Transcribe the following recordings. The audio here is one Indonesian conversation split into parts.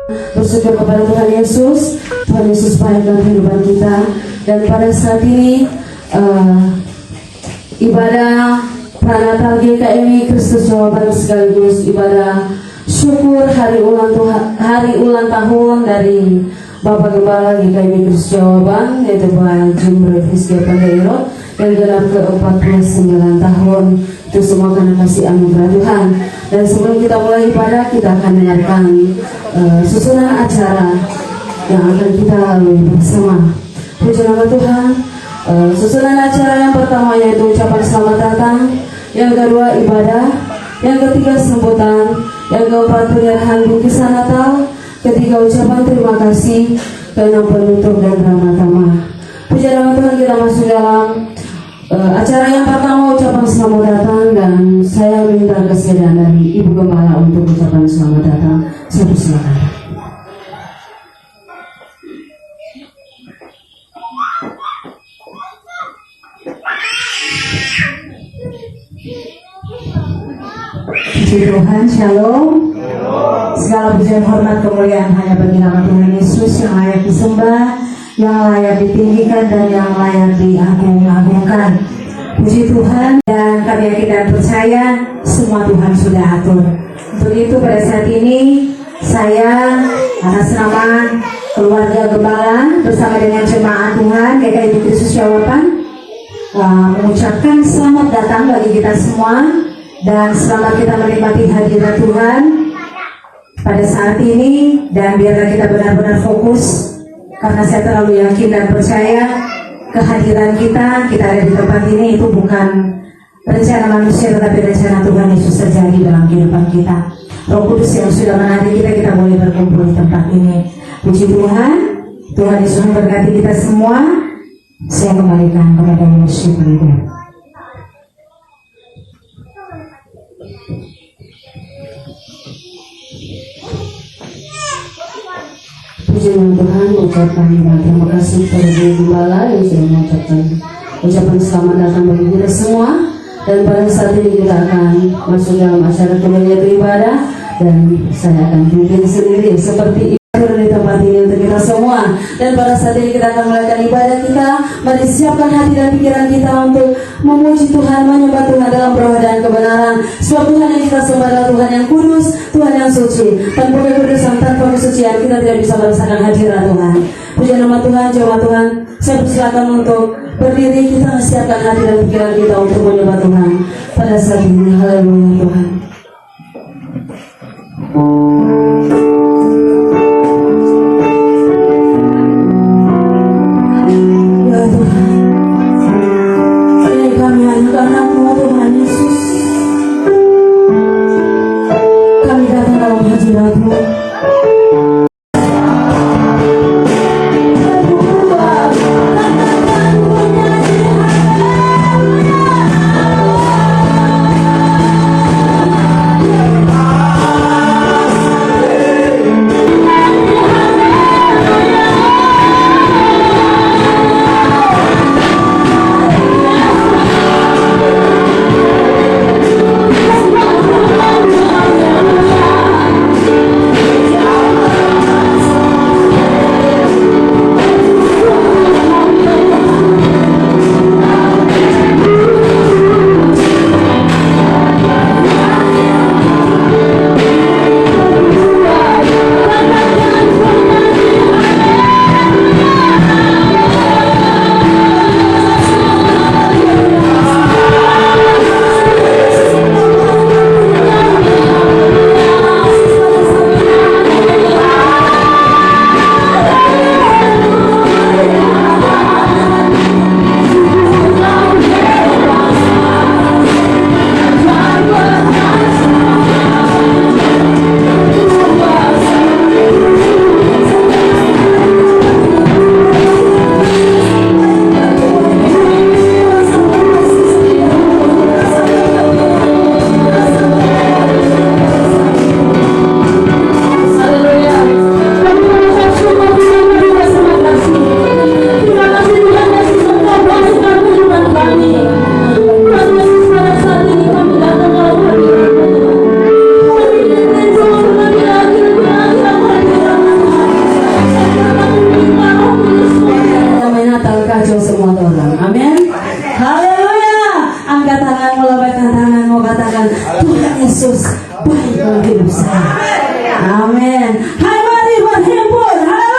Bersyukur kepada Tuhan Yesus. Tuhan Yesus baik dalam kehidupan kita. Dan pada saat ini ibadah Pranatal GKMI Kristus Jawaban sekaligus ibadah syukur hari ulang tahun dari Bapak Gembala GKMI Kristus Jawaban, yaitu Pak Jumre Rizky Pandairo yang genap ke-49 tahun. Itu semua karena kasih anugerah Tuhan. Dan sebelum kita mulai ibadah, kita akan dengarkan susunan acara yang akan kita lalui bersama. Puji nama Tuhan. Susunan acara yang pertama yaitu ucapan selamat datang, yang kedua ibadah, yang ketiga sambutan, yang keempat penyerahan bingkisan Natal, ketiga ucapan terima kasih, keenam penutup dan drama tamah. Puji nama Tuhan, kita masuk dalam acara yang pertama, ucapan selamat datang, dan saya minta kesediaan dari Ibu Gembala untuk ucapan selamat datang. Saya persilakan. Puji Tuhan, Shalom. Segala pujian, hormat, kemuliaan hanya bagi nama Tuhan Yesus yang layak disembah, yang layak ditinggikan, dan yang layak diagung-agungkan. Puji Tuhan, dan kami yakin dan percaya semua Tuhan sudah atur. Untuk itu pada saat ini saya atas nama keluarga Gembala bersama dengan jemaat Tuhan GKMI Kristus Jawaban mengucapkan selamat datang bagi kita semua, dan selamat kita menikmati hadirat Tuhan pada saat ini. Dan biarlah kita benar-benar fokus, karena saya terlalu yakin dan percaya kehadiran kita ada di tempat ini itu bukan rencana manusia, tetapi rencana Tuhan Yesus terjadi dalam kehidupan kita. Roh Kudus yang sudah menarik kita boleh berkumpul di tempat ini. Puji Tuhan. Tuhan Yesus memberkati kita semua. Saya kembalikan kepada musik berikut. Puji nama Tuhan, ucapkan terima kasih kepada Ibu Gembala yang sudah mengucapkan ucapan selamat datang bagi kita semua. Dan pada saat ini kita akan masuk dalam acara kemuliaan beribadah, dan saya akan pimpin sendiri seperti di tempat ini untuk kita semua. Dan pada saat ini kita akan melakukan ibadah kita. Mari siapkan hati dan pikiran kita untuk memuji Tuhan, menyembah Tuhan dalam roh dan kebenaran. Sebab Tuhan yang kita sembah adalah Tuhan yang kudus, Tuhan yang suci. Tanpa kekudusan, tanpa kesucian kita tidak bisa merasakan hadirat Tuhan. Puji nama Tuhan, jemaat Tuhan. Saya persilakan untuk berdiri, kita siapkan hati dan pikiran kita untuk menyembah Tuhan pada saat ini. Haleluya Tuhan. mau katakan Tuhan Yesus baik dalam hidup saya. Amin. Hai, mari berhimpun. Haleluya.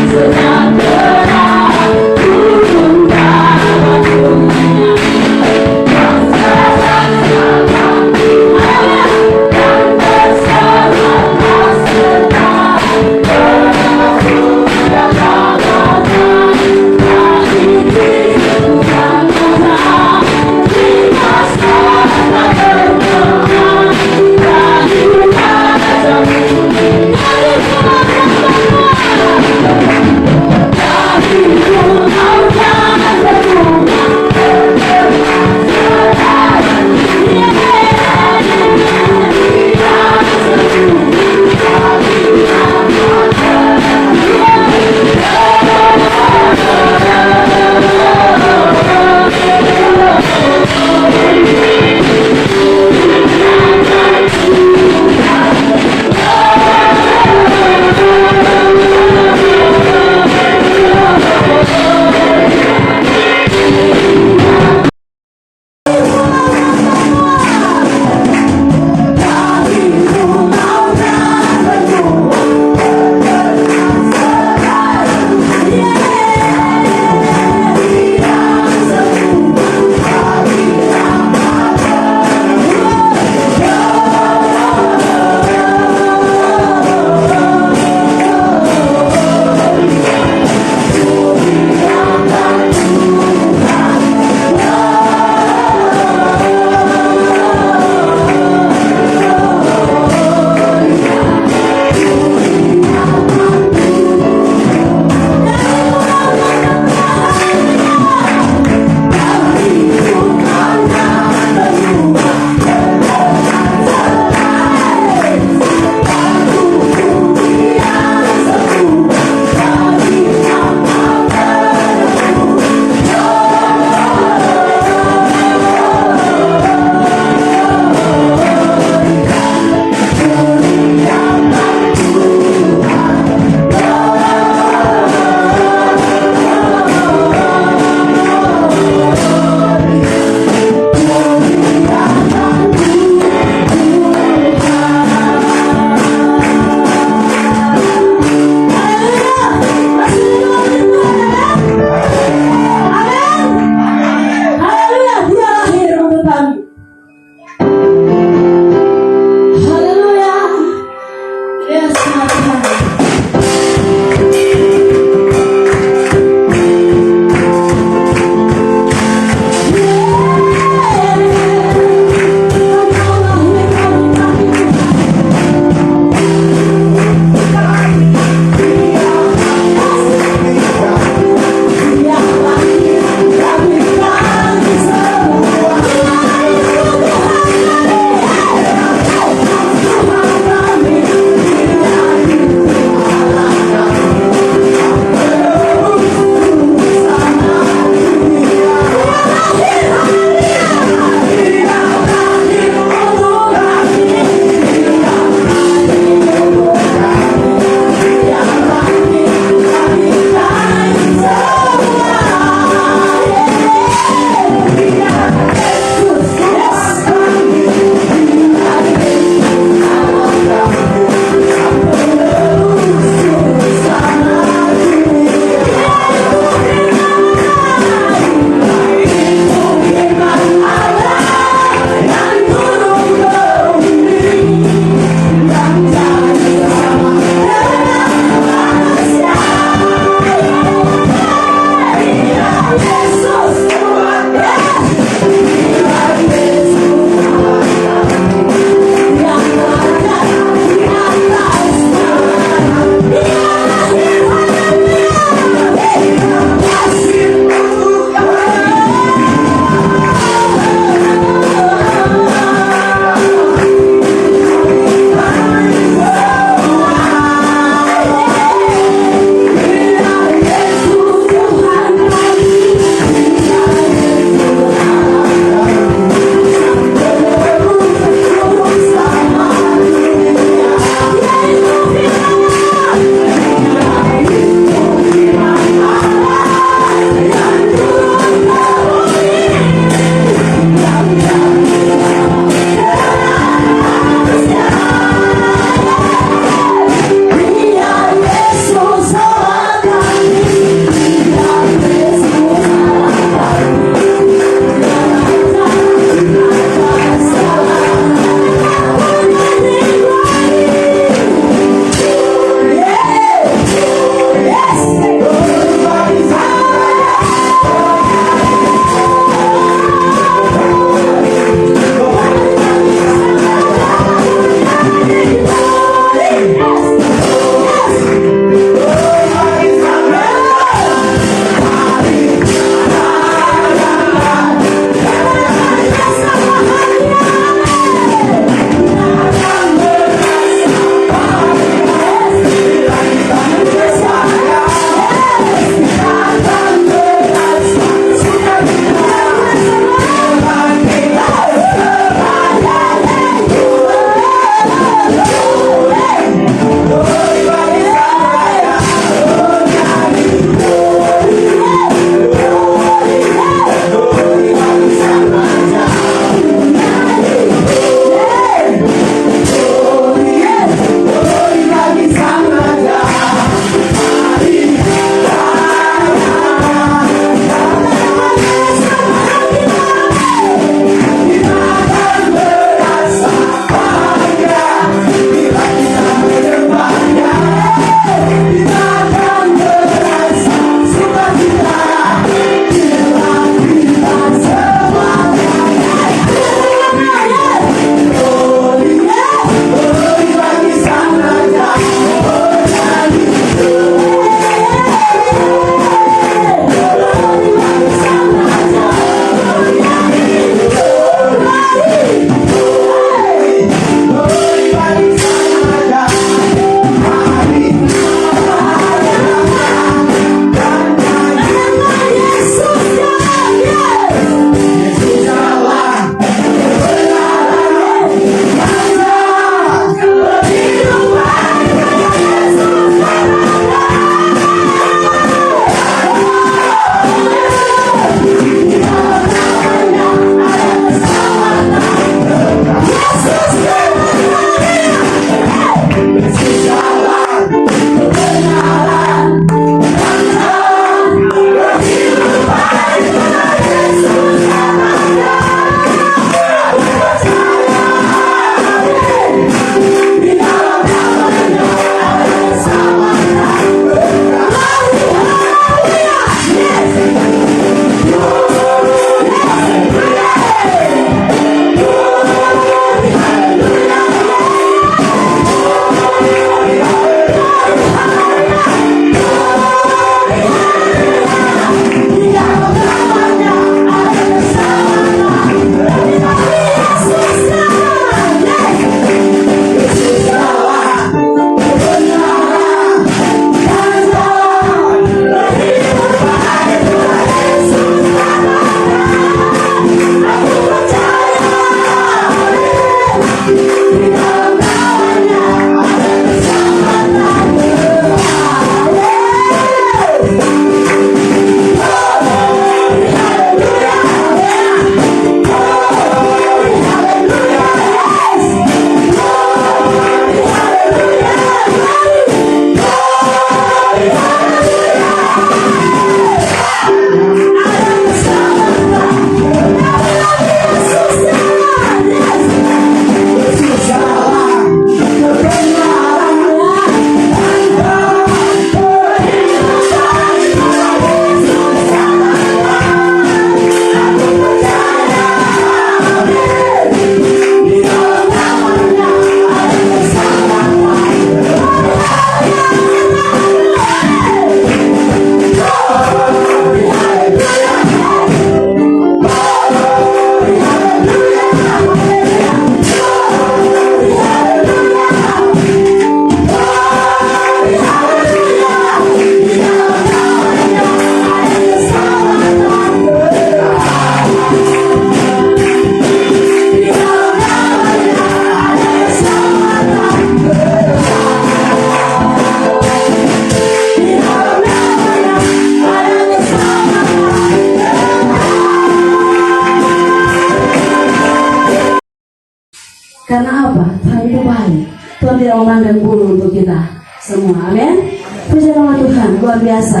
Karena apa? Tuhan itu baik. Tuhan tidak memandang bulu untuk kita semua. Amin. Puji nama Tuhan, luar biasa.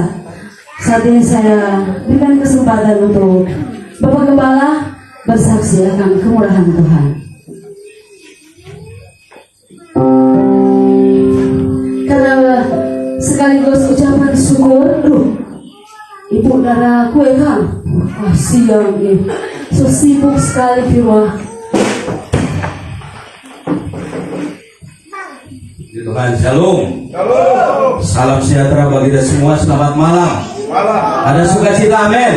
Saat ini saya berikan kesempatan untuk Bapak Gembala bersaksi akan kemurahan Tuhan. Karena sekaligus ucapan syukur, Ibu darah kue kan, siang ini, so sibuk sekali di rumah. Tuhan, shalom. Salam sejahtera bagi kita semua. Selamat malam. Ada sukacita, amin.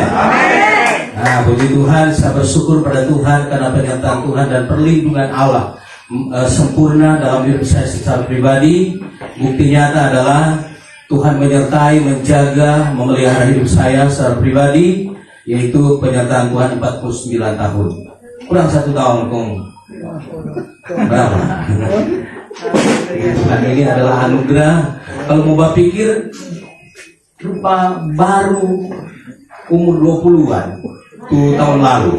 Nah, puji Tuhan, saya bersyukur pada Tuhan karena penyertaan Tuhan dan perlindungan Allah sempurna dalam hidup saya secara pribadi. Bukti nyata adalah Tuhan menyertai, menjaga, memelihara hidup saya secara pribadi, yaitu penyertaan Tuhan 49 tahun. Kurang 1 tahun, Kong. Berapa? Tuhan ini adalah anugerah. Kalau mau berpikir, lupa baru umur 20-an tuh tahun lalu.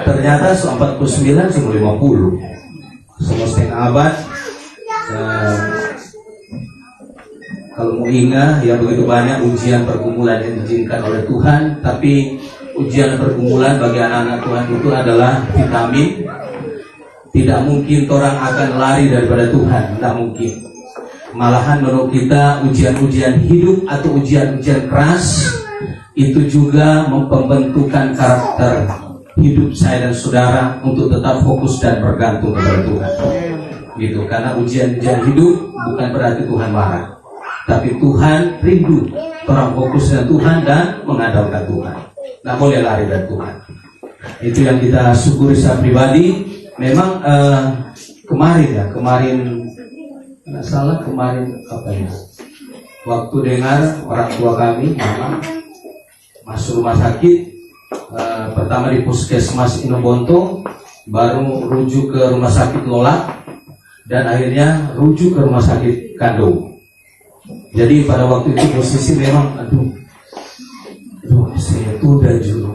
Ternyata 49 cuma 50. Semua setengah abad. Kalau mau ingat, ya begitu banyak ujian pergumulan yang diizinkan oleh Tuhan. Tapi ujian pergumulan bagi anak-anak Tuhan itu adalah vitamin. Tidak mungkin orang akan lari daripada Tuhan, tidak mungkin. Malahan menurut kita ujian-ujian hidup atau ujian-ujian keras itu juga membentukkan karakter hidup saya dan saudara untuk tetap fokus dan bergantung kepada Tuhan. Gitu, karena ujian-ujian hidup bukan berarti Tuhan marah, tapi Tuhan rindu orang fokus dengan Tuhan dan mengandalkan Tuhan. Tidak boleh lari dari Tuhan. Itu yang kita syukuri secara pribadi. Memang kemarin nggak salah kemarin apa ya? Waktu dengar orang tua kami mama masuk rumah sakit, pertama di Puskesmas Inobonto, baru rujuk ke rumah sakit Lola, dan akhirnya rujuk ke rumah sakit Kando. Jadi pada waktu itu posisi memang saya tuh udah juru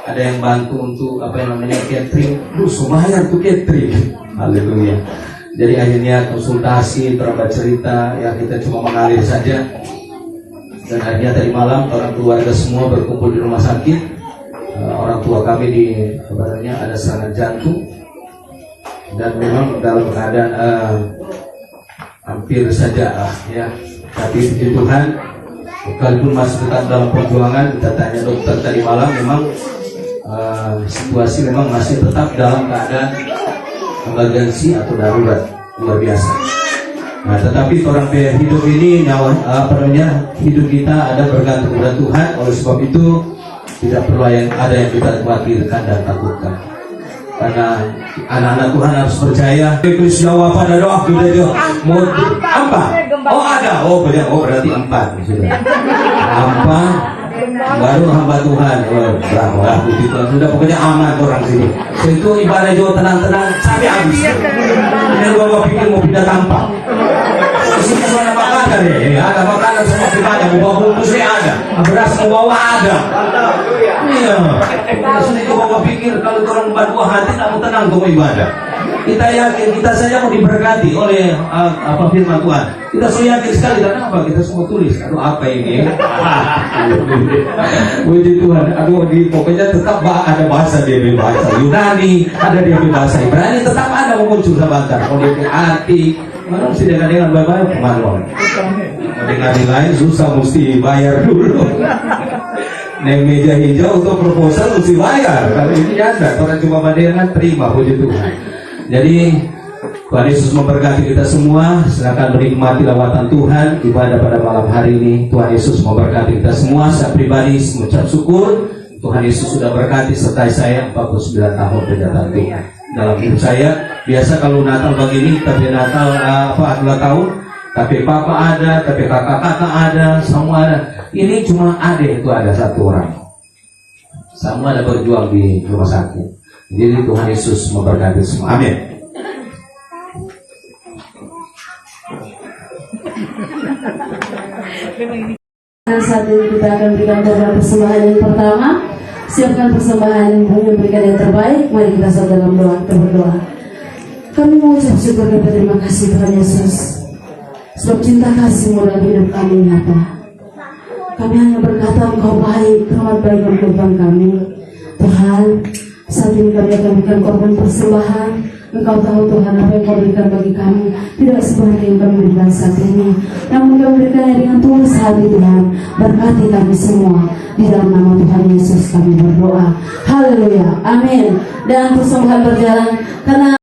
ada yang bantu untuk apa yang namanya catering, bayar tuh catering, haleluya. Jadi akhirnya konsultasi, terlambat cerita, ya kita cuma mengalir saja. Dan akhirnya tadi malam orang keluarga semua berkumpul di rumah sakit. Orang tua kami di kabarnya ada serangan jantung dan memang dalam keadaan hampir saja ya. Tapi puji Tuhan, sekalipun masih tetap dalam perjuangan, kita tanya dokter tadi malam memang situasi memang masih tetap dalam keadaan emergensi atau darurat luar biasa. Nah, tetapi orang hidup ini hidup kita ada bergantung kepada Tuhan. Oleh sebab itu tidak perlu ada yang kita khawatirkan dan takutkan. Karena anak-anak Tuhan harus percaya. Terus jawab pada doa sudah mau apa? Oh ada. Oh berarti 4 sudah. Apa? Baru hamba Tuhan. Bravo, puji Tuhan. Sudah pokoknya aman orang sini. Itu ibadah juga tenang-tenang sampai habis. Ini gua pikir mau pindah tampak. Semua ada makanan ya, ada makanan semua pindah. Mau bawa bungkus ada, beras mau bawa ada. Iya. Sudah gua pikir kalau orang membantu hati tak mau tenang untuk ibadah. Kita yakin kita saja mau diberkati oleh apa firman Tuhan. Kita sudah yakin sekali. Kenapa kita semua tulis? Aduh apa ini? Puji Tuhan. Aduh pokoknya tetap ada bahasa dia bahasa Yunani, ada dia bahasa Ibrani, tetap ada muncul sebentar. Kalau dia arti, mana mesti dengan baik-baik kemana? Mau dengan lain susah mesti bayar dulu. Neng meja hijau untuk proposal mesti bayar. Kalau ini ada, orang cuma mandiran terima. Puji Tuhan. Jadi Tuhan Yesus memberkati kita semua. Silakan menikmati lawatan Tuhan ibadah pada malam hari ini. Tuhan Yesus memberkati kita semua. Saya pribadi mengucap syukur Tuhan Yesus sudah berkati sertai saya 49 tahun penyertaan Tuhan dalam hidup saya. Biasa kalau Natal begini tapi Natal 2 tahun, tapi papa ada, tapi kakak-kakak ada, semua ada. Ini cuma adik itu ada 1 orang. Semua ada berjuang di rumah sakit. Jadi Tuhan Yesus memberkati semua. Amin. Dan saat ini kita akan berikan beberapa persembahan yang pertama. siapkan persembahan, kami memberikan yang terbaik. Mari kita saat dalam doa, kita berdoa. Kami mengucap syukur dan terima kasih Tuhan Yesus, sebab cinta kasih-Mu dalam hidup kami nyata. Kami hanya berkata Engkau baik, amat baik dalam kehidupan kami. Tuhan, saat ini kami akan berikan korban persembahan. Engkau tahu Tuhan apa yang Kau berikan bagi kami, tidak sebanyak yang kami berikan saat ini, namun kami berikannya dengan tulus hati. Tuhan, berkati kami semua. Di dalam nama Tuhan Yesus kami berdoa. Haleluya, amin. Dan persembahan berjalan karena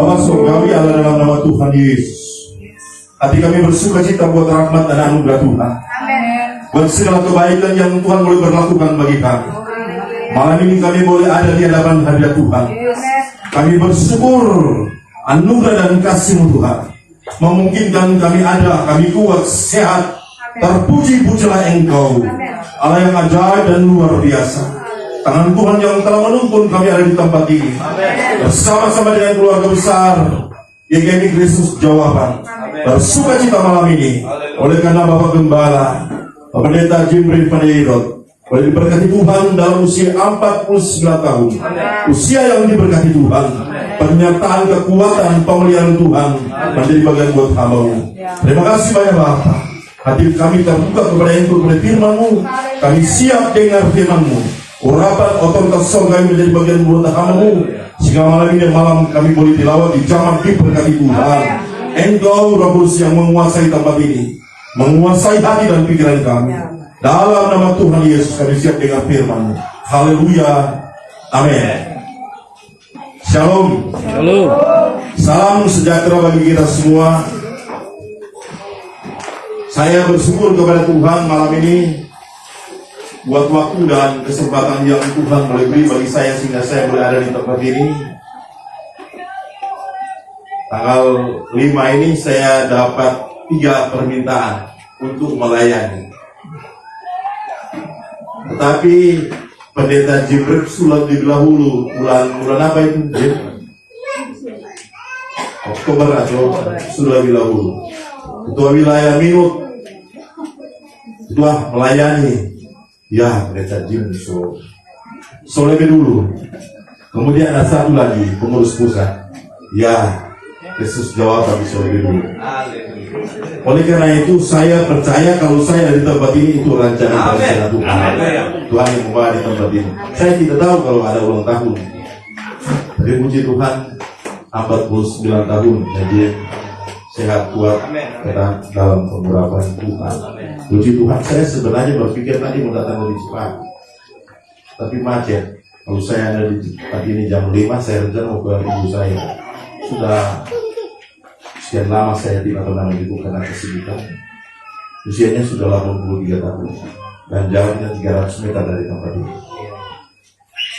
Bapa surgawi Allah dalam nama Tuhan Yesus. Hati kami bersuka cita buat rahmat dan anugerah Tuhan. Buat segala kebaikan yang Tuhan boleh berlakukan bagi kami. Malam ini kami boleh ada di hadapan hadirat Tuhan. Kami bersyukur anugerah dan kasih-Mu Tuhan memungkinkan kami ada, kami kuat, sehat. Terpuji-pujilah Engkau, Allah yang ajaib dan luar biasa. Tangan Tuhan yang telah menuntun kami ada di tempat ini, bersama-sama dengan keluarga besar GKMI Kristus Jawaban. Bersuka cita malam ini oleh karena Bapak Gembala, Bapak Pendeta Jimri Panirot, boleh diberkati Tuhan dalam usia 49 tahun. Usia yang diberkati Tuhan, pernyataan kekuatan pemeliharaan Tuhan menjadi bagian buat hamba-Mu. Terima kasih banyak Bapak. Hati kami terbuka kepada Engkau, kepada firman-Mu. Kami siap dengar firman-Mu. Urapan otoritas surga menjadi bagian buat hamba-Mu, sehingga malam ini malam kami boleh tilawat di zaman diberkati Tuhan. Engkau Roh Kudus yang menguasai tempat ini, menguasai hati dan pikiran kami. Dalam nama Tuhan Yesus kami siap dengar firman-Mu. Haleluya. Amin. Shalom. Halo. Salam sejahtera bagi kita semua. Saya bersyukur kepada Tuhan malam ini buat waktu dan kesempatan yang Tuhan boleh beri bagi saya sehingga saya boleh ada di tempat ini. Tanggal 5 ini saya dapat 3 permintaan untuk melayani. Tetapi Pendeta Jibril sudah lebih dahulu bulan apa itu? Oktober atau sudah lebih dahulu. Ketua wilayah Minut, ketua melayani, ya Pendeta Jim so lebih dulu. Kemudian ada satu lagi pengurus pusat, ya Yesus jawab tapi so lebih dulu. Oleh karena itu saya percaya kalau saya ada di tempat ini itu rancangan Tuhan. Tuhan yang membawa di tempat ini. Saya tidak tahu kalau ada ulang tahun. Tapi puji Tuhan 49 tahun jadi sehat kuat dalam pengurapan Tuhan. Puji Tuhan, saya sebenarnya berpikir tadi mau datang lebih cepat, tapi macet. Kalau saya ada di tempat ini jam 5, saya rencana mau ke ibu saya. Sudah sekian lama saya tidak pernah begitu karena kesibukan. Usianya sudah 83 tahun dan jaraknya 300 meter dari tempat ini.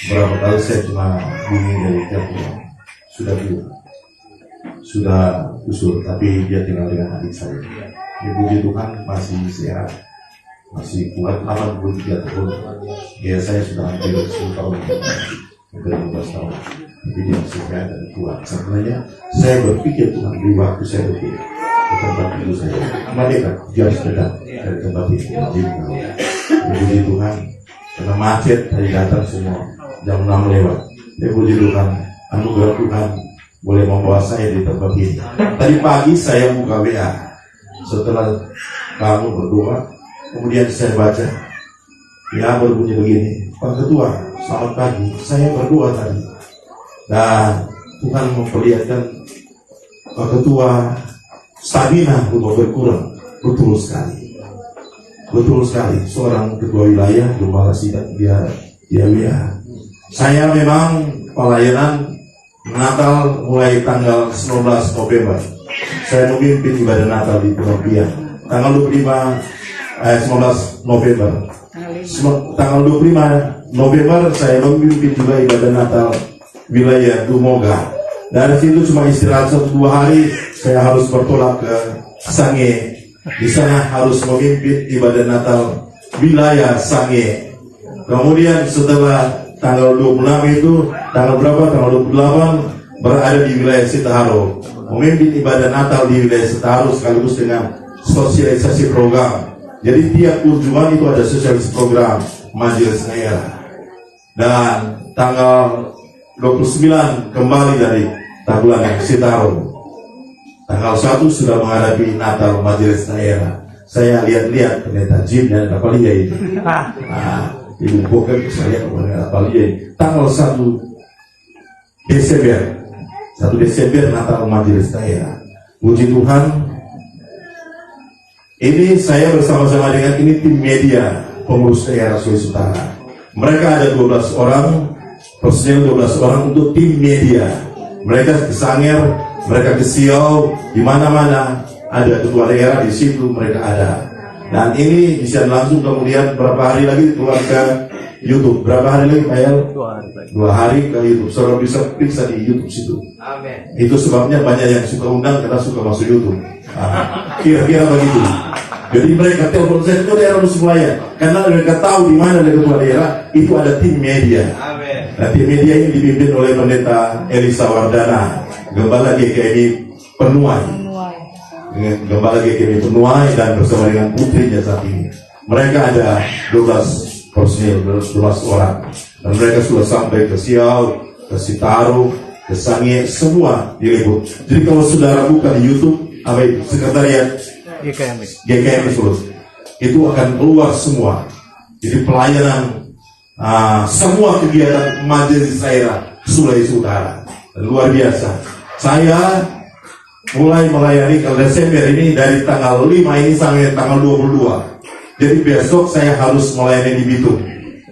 Berapa kali saya cuma bunyi dari telepon, sudah usul, tapi dia tinggal dengan adik saya. Puji Tuhan masih sehat, masih kuat 83 tahun. Ya saya sudah hampir 10 tahun, hampir 15 tahun. Tapi dia masih sehat dan kuat. Sebenarnya saya berpikir Tuhan beri waktu saya berpikir ke tempat itu saya. Mereka dia harus datang dari tempat itu. Puji Tuhan, karena macet tadi datang semua jam 6 lewat. Puji Tuhan, anugerah Tuhan boleh membawa saya di tempat ini. Tadi pagi saya buka WA setelah kamu berdoa, kemudian saya baca, ya berbunyi begini, Pak Ketua, selamat pagi, saya berdoa tadi dan Tuhan memperlihatkan Pak Ketua stamina untuk berkurang. Betul sekali, seorang ketua wilayah Gembala Sidang dia WA. Saya memang pelayanan Natal mulai tanggal 19 November. Saya memimpin ibadah Natal di Penopian. Tanggal 19 November. Tanggal 25 November saya memimpin juga ibadah Natal wilayah Dumoga. Dari situ cuma istirahat 1-2 hari, saya harus bertolak ke Sange. Di sana harus memimpin ibadah Natal wilayah Sange. Kemudian setelah tanggal 26 itu, tanggal berapa? Tanggal 28 berada di wilayah Sitaharo, memimpin ibadah Natal di wilayah Sitaharo sekaligus dengan sosialisasi program. Jadi tiap kunjungan itu ada sosialisasi program majelis daerah. Dan tanggal 29 kembali dari Tagulandang Sitaharo. Tanggal 1 sudah menghadapi Natal majelis daerah. Saya lihat-lihat Pendeta Jim dan Kapalia itu. Ibu bukan saya kepada Kapalia. Tanggal 1 Desember Natal majelis daerah. Puji Tuhan. Ini saya bersama-sama dengan ini tim media pengurus daerah Sulawesi Utara. Mereka ada 12 orang, personel 12 orang untuk tim media. Mereka ke Sangir, mereka ke Siau, di mana-mana ada ketua daerah di situ mereka ada. Dan ini bisa langsung kemudian berapa hari lagi keluar ke YouTube. Berapa hari lagi Pak El? 2 hari ke YouTube. Saudara bisa periksa di YouTube situ. Amin. Itu sebabnya banyak yang suka undang karena suka masuk YouTube. Kira-kira begitu. Jadi mereka telepon saya ke daerah Nusa karena mereka tahu di mana ada ketua daerah, itu ada tim media. Amin. Nah, tim media ini dipimpin oleh Pendeta Elisa Wardana, Gembala GKMI Penuai. Gembala GKMI Penuai dan bersama dengan putrinya saat ini. Mereka ada 12 personil, 12 orang. Dan mereka sudah sampai ke Siau, ke Sitaru, ke Sangihe, semua diliput. Jadi kalau saudara buka di YouTube, apa itu? Sekretariat GKMI Sulut, itu akan keluar semua. Jadi pelayanan semua kegiatan majelis daerah Sulawesi Utara luar biasa. Saya mulai melayani kalau Desember ini dari tanggal 5 ini sampai tanggal 22. Jadi besok saya harus melayani di Bitung,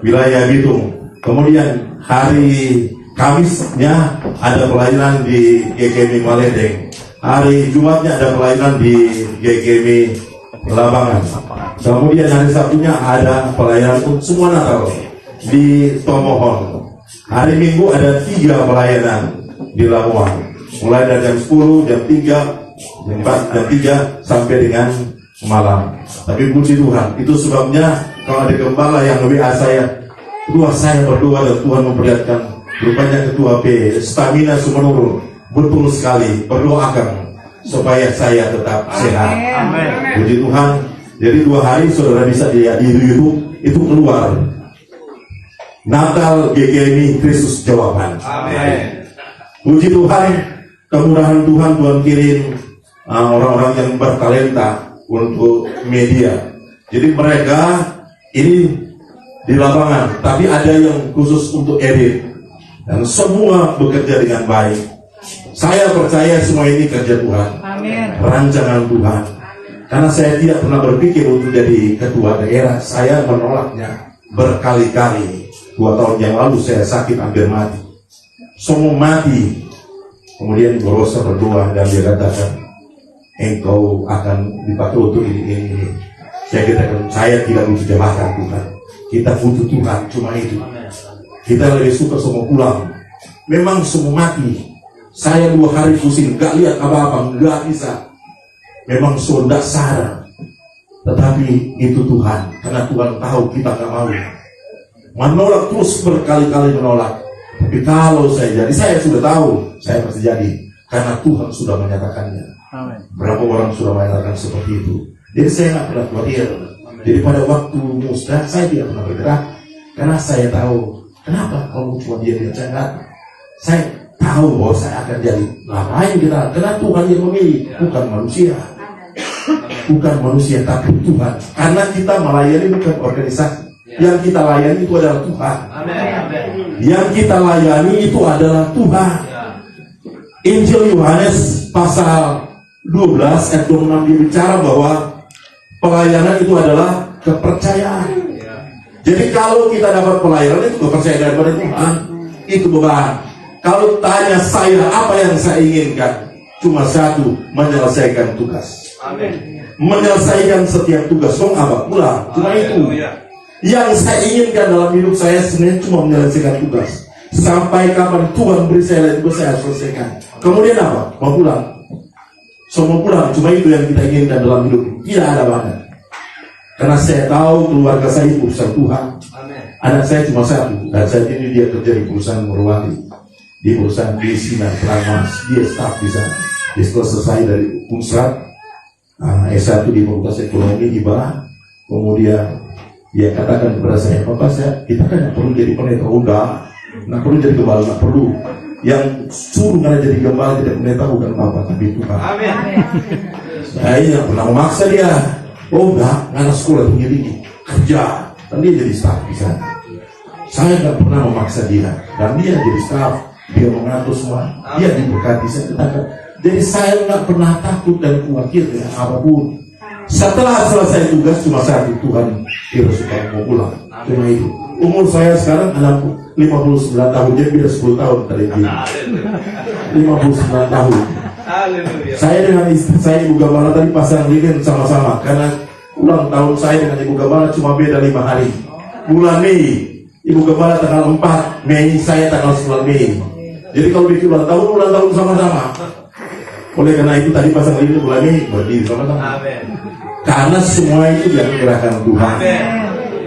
wilayah Bitung. Kemudian hari Kamisnya ada pelayanan di GKMI Maledeng. Hari Jumatnya ada pelayanan di GKMI Labangan. Kemudian hari Sabtunya ada pelayanan untuk semua Natal di Tomohon. Hari Minggu ada 3 pelayanan di Labuan. Mulai dari jam 10, jam 3, jam 4, jam 3 sampai dengan malam. Tapi puji Tuhan, itu sebabnya kalau ada gembala yang WA saya, ketua saya berdoa dan Tuhan memperlihatkan rupanya ketua P stamina menurun. Betul sekali, berdoakan supaya saya tetap sehat. Amin. Puji Tuhan. Jadi 2 hari saudara bisa lihat di YouTube itu keluar Natal GKMI Kristus Jawaban. Amin. Puji Tuhan, kemurahan Tuhan kirim orang-orang yang bertalenta untuk media. Jadi mereka ini di lapangan, tapi ada yang khusus untuk edit dan semua bekerja dengan baik. Saya percaya semua ini kerja Tuhan. Amin. Rancangan Tuhan. Karena saya tidak pernah berpikir untuk jadi ketua daerah. Saya menolaknya berkali-kali. 2 tahun yang lalu saya sakit hampir mati. Semua mati. Kemudian berusaha berdoa dan dia katakan, engkau akan dipakai untuk ini. Saya katakan, saya tidak butuh jabatan Tuhan. Kita butuh Tuhan, cuma itu. Kita lebih suka semua pulang. Memang semua mati. Saya 2 hari pusing, gak lihat apa-apa, gak bisa. Memang sudah sadar. Tetapi itu Tuhan, karena Tuhan tahu kita gak mau. Menolak terus berkali-kali menolak. Tapi kalau saya jadi, saya sudah tahu saya pasti jadi. Karena Tuhan sudah menyatakannya. Berapa orang sudah menyatakan seperti itu. Jadi saya gak pernah khawatir. Jadi pada waktu musda, saya tidak pernah bergerak. Karena saya tahu, kenapa kalau cuma dia tidak. Saya tahu bahwa saya akan jadi. Ngapain kita? Karena Tuhan yang memilih, bukan manusia. Bukan manusia, tapi Tuhan. Karena kita melayani bukan organisasi. Yang kita layani itu adalah Tuhan. Yang kita layani itu adalah Tuhan. Injil Yohanes pasal 12 ayat 26 berbicara bahwa pelayanan itu adalah kepercayaan. Jadi kalau kita dapat pelayanan itu kepercayaan daripada Tuhan, itu beban. Kalau tanya saya apa yang saya inginkan, cuma satu, menyelesaikan tugas. Menyelesaikan setiap tugas. Apa? Pulang. Cuma itu. Yang saya inginkan dalam hidup saya sebenarnya cuma menyelesaikan tugas. Sampai kapan Tuhan beri saya tugas, saya selesaikan. Kemudian apa? Mau pulang. Mau pulang. Cuma itu yang kita inginkan dalam hidup. Tidak ada banyak. Karena saya tahu keluarga saya itu urusan Tuhan. Anak saya cuma satu. Dan saat ini dia kerja di perusahaan Murwati. Di perusahaan di Sinar Pramas. Dia staff di sana. Dia setelah selesai dari Unsrat S1 di Fakultas Ekonomi di Bah. Kemudian dia katakan kepada saya, Papa, kita kan tidak perlu jadi pendeta. Enggak perlu jadi gembala, enggak perlu. Yang suruh nggak jadi gembala, jadi pendeta bukan Papa, tapi Tuhan. Saya tidak pernah memaksa dia. Oh enggak ada sekolah tinggi kerja, dan dia jadi staff di sana. Saya nggak pernah memaksa dia, dan dia jadi staff. Dia mengatur semua, dia diberkati. Saya katakan, jadi saya nggak pernah takut dan khawatir dengan apapun. Setelah selesai tugas cuma satu, Tuhan tidak suka mau pulang. Cuma itu. Umur saya sekarang 59 tahun, jadi beda 10 tahun tadi. 59 tahun. Saya dengan istri saya Ibu Gembala tadi pasang lilin sama-sama, karena ulang tahun saya dengan Ibu Gembala cuma beda 5 hari. Bulan Mei, Ibu Gembala tanggal 4 Mei, saya tanggal 9 Mei. Jadi kalau bikin ulang tahun sama-sama. Oleh karena itu tadi pasang lilin bulan Mei berdiri sama-sama. Karena semua itu dianugerahkan Tuhan.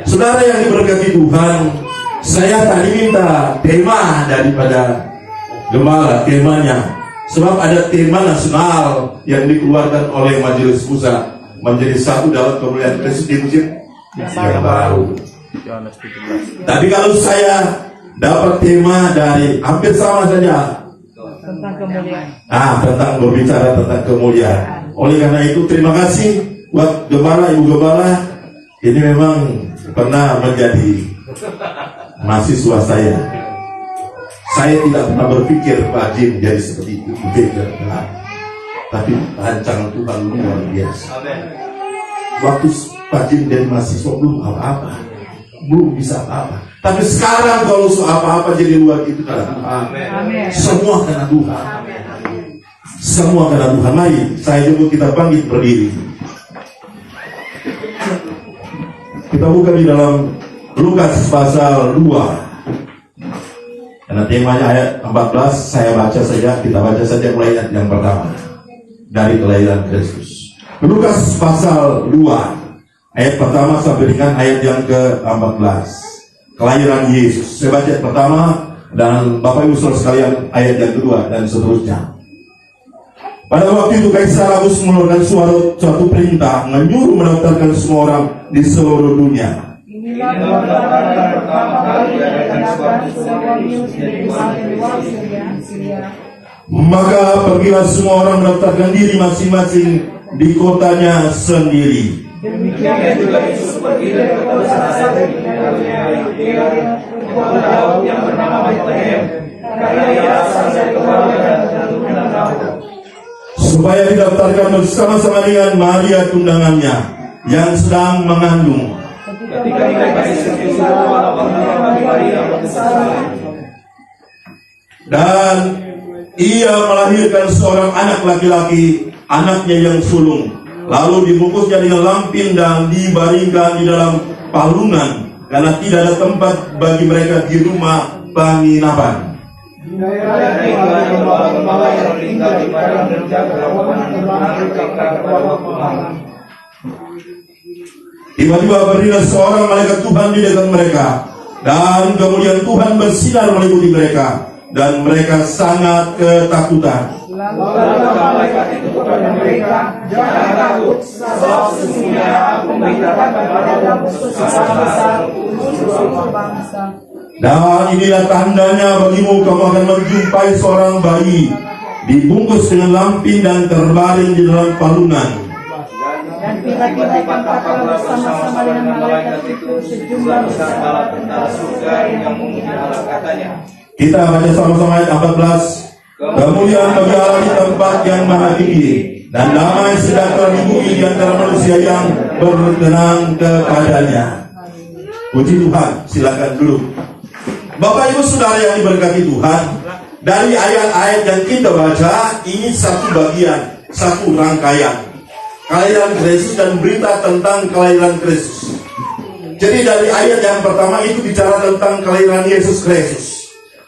Saudara yang diberkati Tuhan, saya tadi minta tema daripada Gembala, temanya. Sebab ada tema nasional yang dikeluarkan oleh Majelis Pusat menjadi satu dalam kemuliaan Kristus di musim yang baru. Tapi kalau saya dapat tema dari hampir sama saja tentang kemuliaan. tentang berbicara tentang kemuliaan. Oleh karena itu terima kasih buat Gembala, Ibu Gembala. Ini memang pernah menjadi mahasiswa saya. Saya tidak pernah berpikir Pak Jim jadi seperti itu, tapi rancangan Tuhan luar biasa. Waktu Pak Jim jadi mahasiswa belum apa-apa, belum bisa apa-apa. Tapi sekarang kalau apa-apa jadi luar itu karena Tuhan. Semua karena Tuhan. Semua karena Tuhan. Mari saya jemput kita bangkit berdiri. Kita buka di dalam Lukas pasal 2. Karena temanya ayat 14, saya baca saja, kita baca saja mulai ayat yang pertama dari kelahiran Kristus. Lukas pasal 2 ayat pertama sampai dengan ayat yang ke-14. Kelahiran Yesus. Saya baca ayat pertama dan Bapak Ibu Saudara sekalian ayat yang kedua dan seterusnya. Pada waktu itu Kaisar Agustus mengeluarkan suatu perintah menyuruh mendaftarkan semua orang di seluruh dunia. Inilah pendaftaran yang pertama kali diadakan Cornelius menjadi pemimpin Syria. Maka pergilah semua orang mendaftarkan diri masing-masing di kotanya sendiri. Demikian juga Yesus pergi dari kota Nazaret di Galilea ke kota Daud yang bernama Betlehem, karena ia asal dari keluarga dan keturunan Daud. Supaya didaftarkan bersama-sama dengan Maria tunangannya yang sedang mengandung. Ketika mereka disebut Maria berkesabaran. Dan ia melahirkan seorang anak laki-laki, anaknya yang sulung. Lalu dibungkusnya dengan lampin dan dibaringkan di dalam palungan, karena tidak ada tempat bagi mereka di rumah penginapan. Tiba-tiba berdirilah seorang malaikat Tuhan di dekat mereka, dan kemudian Tuhan bersinar meliputi mereka, dan mereka sangat ketakutan. Lalu malaikat itu kepada mereka, jangan takut, sebab sesungguhnya aku memberitakan kepadamu sesuatu besar untuk seluruh bangsa. Dan inilah tandanya bagimu, kamu akan menjumpai seorang bayi dibungkus dengan lampin dan terbaring di dalam palungan. Dan tiba-tiba tampaklah bersama-sama dengan malaikat itu sejumlah besar bala tentara surga yang memuji katanya. Kita baca sama-sama ayat 14. Kemuliaan bagi Allah di tempat yang maha tinggi, dan damai sejahtera di bumi di antara manusia yang berkenan kepadanya. Puji Tuhan, silakan duduk. Bapak Ibu Saudara yang diberkati Tuhan, dari ayat-ayat yang kita baca, ini satu bagian, satu rangkaian kelahiran Kristus dan berita tentang kelahiran Kristus. Jadi dari ayat yang pertama itu bicara tentang kelahiran Yesus Kristus.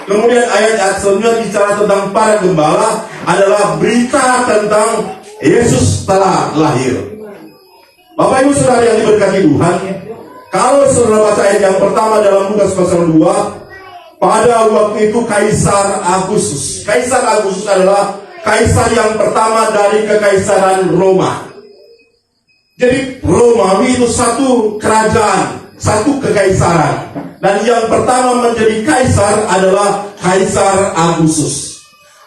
Kemudian ayat selanjutnya bicara tentang para gembala, adalah berita tentang Yesus telah lahir. Bapak Ibu Saudara yang diberkati Tuhan, kalau saudara baca ayat yang pertama dalam Lukas pasal 2, pada waktu itu Kaisar Agustus. Kaisar Agustus adalah kaisar yang pertama dari kekaisaran Roma. Jadi Romawi itu satu kerajaan, satu kekaisaran. Dan yang pertama menjadi kaisar adalah Kaisar Agustus.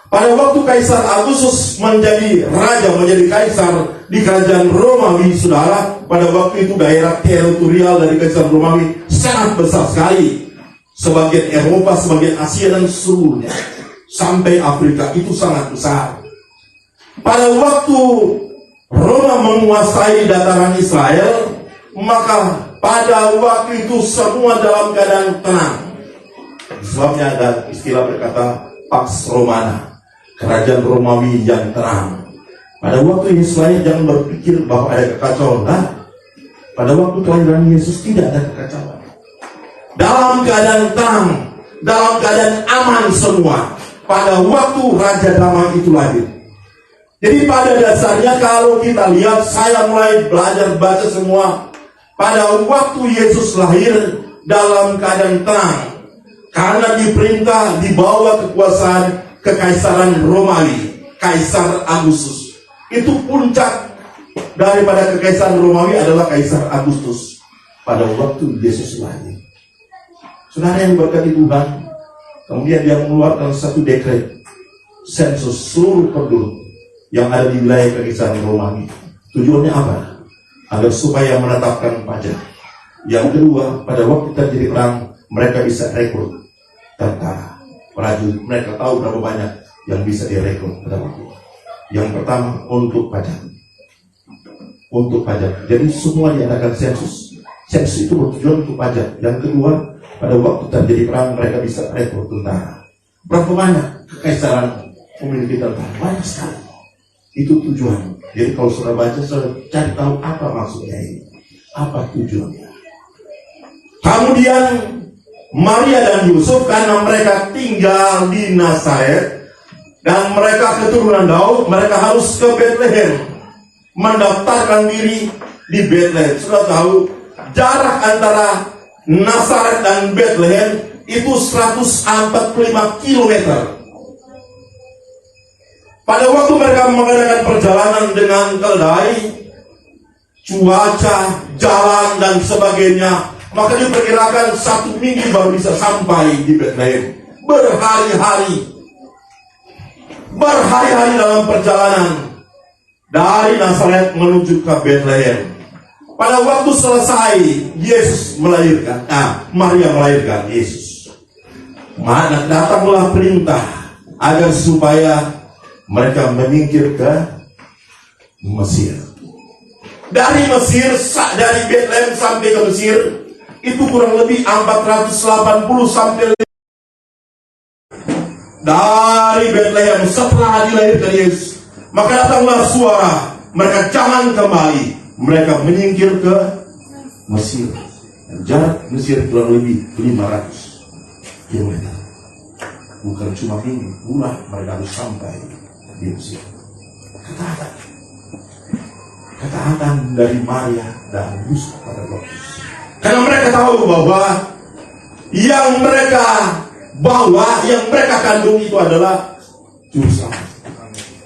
Pada waktu Kaisar Agustus menjadi raja, menjadi kaisar di kerajaan Romawi, saudara, pada waktu itu daerah teritorial dari Kaisar Romawi sangat besar sekali. Sebagian Eropa, sebagian Asia dan seluruhnya sampai Afrika itu sangat besar. Pada waktu Roma menguasai dataran Israel, maka pada waktu itu semua dalam keadaan tenang. Sebabnya ada istilah berkata Pax Romana, kerajaan Romawi yang tenang. Pada waktu Yesus lahir jangan berpikir bahwa ada kekacauan. Nah, pada waktu kelahiran Yesus tidak ada kekacauan. Dalam keadaan tenang, dalam keadaan aman semua. Pada waktu Raja Damai itu lahir. Jadi pada dasarnya kalau kita lihat, saya mulai belajar baca semua. Pada waktu Yesus lahir dalam keadaan tenang, karena diperintah dibawa kekuasaan kekaisaran Romawi, Kaisar Agustus. Itu puncak daripada kekaisaran Romawi adalah Kaisar Agustus pada waktu Yesus lahir. Saudara yang berkati Tuhan, kemudian dia mengeluarkan satu dekret sensus seluruh penduduk yang ada di wilayah kekaisaran Romawi. Tujuannya apa? Agar supaya menetapkan pajak. Yang kedua, pada waktu terjadi perang, mereka bisa rekrut tentara, prajurit. Mereka tahu berapa banyak yang bisa direkrut pada waktu. Yang pertama, untuk pajak. Untuk pajak. Jadi semua diadakan sensus. Sensus itu bertujuan untuk pajak. Yang kedua, pada waktu terjadi perang, mereka bisa rekrut tentara. Berapa banyak kekaisaran memiliki tentara? Banyak sekali. Itu tujuan. Jadi kalau sudah baca, sudah cari tahu apa maksudnya ini, apa tujuannya. Kemudian Maria dan Yusuf, karena mereka tinggal di Nazaret dan mereka keturunan Daud, mereka harus ke Bethlehem, mendaftarkan diri di Bethlehem. Sudah tahu jarak antara Nazaret dan Bethlehem itu 145 kilometer. Pada waktu mereka mengadakan perjalanan dengan keledai, cuaca, jalan dan sebagainya, maka diperkirakan 1 minggu baru bisa sampai di Bethlehem. Berhari-hari dalam perjalanan dari Nazaret menuju ke Bethlehem. Pada waktu selesai Yesus melahirkan, Maria melahirkan Yesus, maka datanglah perintah agar supaya mereka menyingkir ke Mesir. Dari Mesir, dari Bethlehem sampai ke Mesir, itu kurang lebih 480 sampai dari Bethlehem. Setelah dilahirkan Yesus, maka datanglah suara, mereka jangan kembali. Mereka menyingkir ke Mesir. Jarak Mesir kurang lebih 500 km. Bukan cuma minggu, bulan mereka harus sampai di Mesir. Ketaatan dari Maria dan Yusuf pada waktu itu. Karena mereka tahu bahwa yang mereka bawa, yang mereka kandung itu adalah Juru Selamat.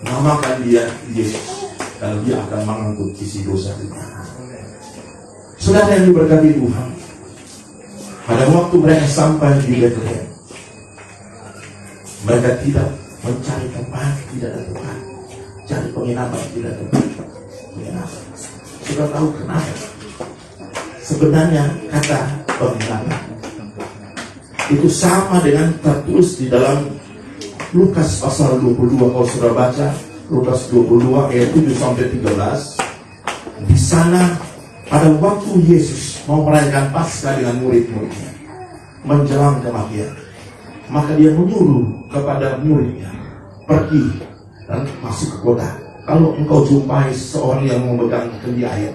Namakan dia Yesus, dan dia akan mengangkut isi dosa dunia. Saudara yang diberkati Tuhan, pada waktu mereka sampai di Bethlehem, mereka tidak mencari tempat, tidak ada tempat. Cari penginapan, tidak ada penginapan. Sudah tahu kenapa? Sebenarnya kata penginapan itu sama dengan tertulis di dalam Lukas pasal 22. Kalau sudah baca Lukas 22 ayat 7 sampai 13, di sana pada waktu Yesus mau merayakan Paskah dengan murid-muridnya menjelang kematian, maka dia menyuruh kepada muridnya, pergi dan masuk ke kota. Kalau engkau jumpai seorang yang memegang kendi air,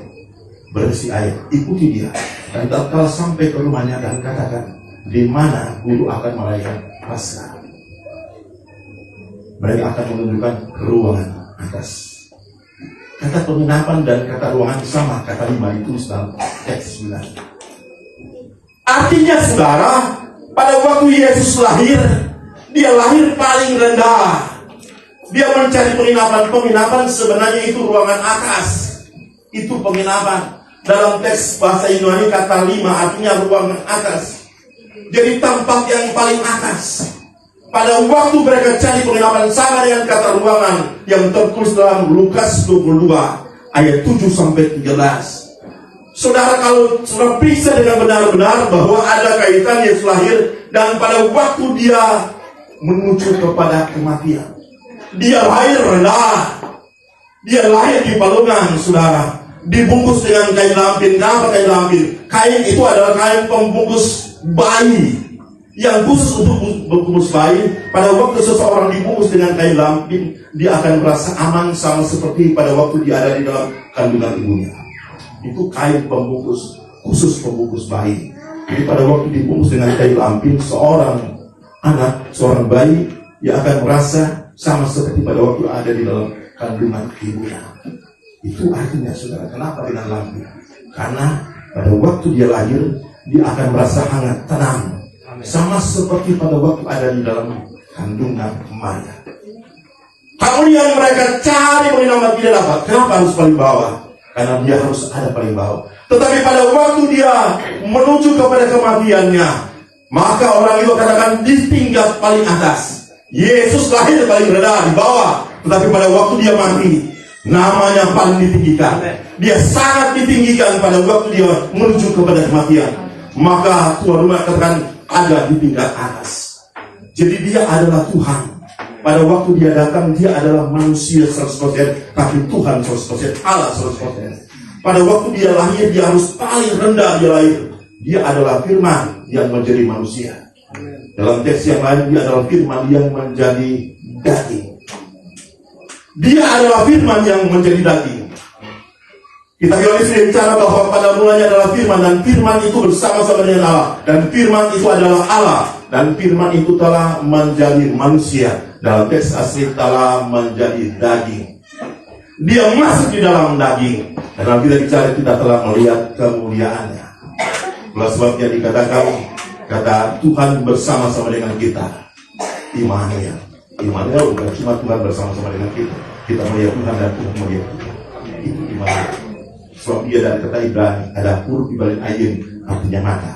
berisi air, ikuti dia. Dan tatkala sampai ke rumahnya dan katakan, di mana guru akan merayakan Paskah. Mereka akan menunjukkan ke ruangan atas. Kata penginapan dan kata ruangan sama, kata 5 ditulis dalam teks 9. Artinya saudara, pada waktu Yesus lahir, dia lahir paling rendah. Dia mencari penginapan. Penginapan sebenarnya itu ruangan atas. Itu penginapan. Dalam teks bahasa Yunani kata 5 artinya ruangan atas. Jadi tempat yang paling atas. Pada waktu mereka cari penginapan sama dengan kata ruangan yang tertulis dalam Lukas 22 ayat 7 sampai 13. Saudara, kalau saudara periksa dengan benar-benar bahwa ada kaitan Yesus lahir dan pada waktu dia menuju kepada kematian. Dia lahir rendah. Dia lahir di palungan, saudara. dibungkus dengan kain lampin. Kenapa kain lampin? Kain itu adalah kain pembungkus bayi yang khusus untuk membungkus bayi. Pada waktu seseorang dibungkus dengan kain lampin, dia akan merasa aman sama seperti pada waktu dia ada di dalam kandungan ibunya. Itu kain pembungkus khusus pembungkus bayi. Jadi pada waktu dibungkus dengan kain lampin, seorang anak, seorang bayi, dia akan merasa sama seperti pada waktu ada di dalam kandungan ibunya. Itu artinya saudara, kenapa dengan lampin? Karena pada waktu dia lahir, dia akan merasa hangat, tenang, sama seperti pada waktu ada di dalam kandungan emaknya. Kemudian mereka cari mengenal tidak dapat. Kenapa harus paling bawah? Karena dia harus ada paling bawah. Tetapi pada waktu dia menuju kepada kematiannya, maka orang itu akan ditinggal paling atas. Yesus lahir paling rendah di bawah, tetapi pada waktu dia mati, namanya paling ditinggikan. Dia sangat ditinggikan pada waktu dia menuju kepada kematian. Maka Tuhan rumah katakan ada di tingkat atas. Jadi dia adalah Tuhan. Pada waktu dia datang, dia adalah manusia 100%, tapi Tuhan 100%, Allah 100%. Pada waktu dia lahir, dia harus paling rendah dia lahir. Dia adalah firman yang menjadi manusia. Dalam teks yang lain, dia adalah firman yang menjadi daging. Dia adalah firman yang menjadi daging. Kita Yohanes bicara bahwa pada mulanya adalah firman, dan firman itu bersama-sama dengan Allah, dan firman itu adalah Allah, dan firman itu telah menjadi manusia. Dalam teks asli telah menjadi daging. Dia masuk di dalam daging, dan kalau kita bicara kita telah melihat kemuliaannya. Oleh sebabnya dikatakan kata Tuhan bersama-sama dengan kita, Immanuel. Immanuel bukan cuma Tuhan bersama-sama dengan kita. Kita melihat Tuhan dan Tuhan melihat kita. Itu Immanuel. Sebab dia dari kata Ibrani, ada huruf di balik ayin, artinya mata.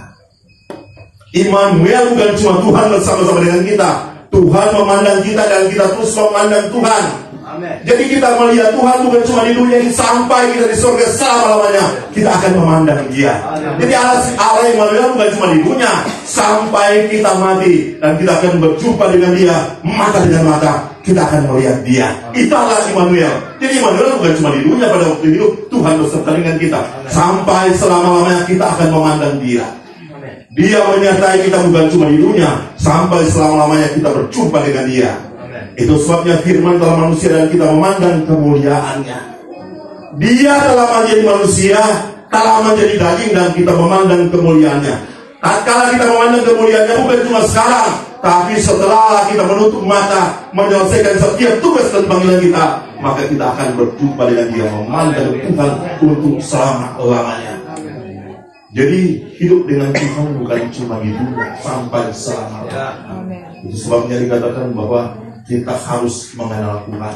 Immanuel bukan cuma Tuhan bersama-sama dengan kita. Tuhan memandang kita dan kita terus memandang Tuhan. Amen. Jadi kita melihat Tuhan bukan cuma di dunia ini, sampai kita di surga selama-lamanya kita akan memandang Dia. Amen. Jadi Allah Immanuel bukan cuma di dunia, sampai kita mati dan kita akan berjumpa dengan Dia mata dengan mata. Kita akan melihat Dia. Itulah Immanuel. Jadi Immanuel bukan cuma di dunia pada waktu hidup, Tuhan beserta dengan kita. Amen. Sampai selama-lamanya kita akan memandang Dia. Amen. Dia menyertai kita bukan cuma di dunia, sampai selama-lamanya kita berjumpa dengan Dia. Itu sebabnya firman telah manusia dan kita memandang kemuliaannya. Dia telah menjadi manusia, telah menjadi daging, dan kita memandang kemuliaannya. Tatkala kita memandang kemuliaannya bukan cuma sekarang, tapi setelah kita menutup mata, menyelesaikan setiap tugas dan panggilan kita, maka kita akan berjumpa dengan Dia, memandang Tuhan untuk selama-lamanya. Jadi hidup dengan Tuhan bukan cuma di dunia, sampai selama-lamanya. Itu sebabnya dikatakan bahwa kita harus mengenal Tuhan.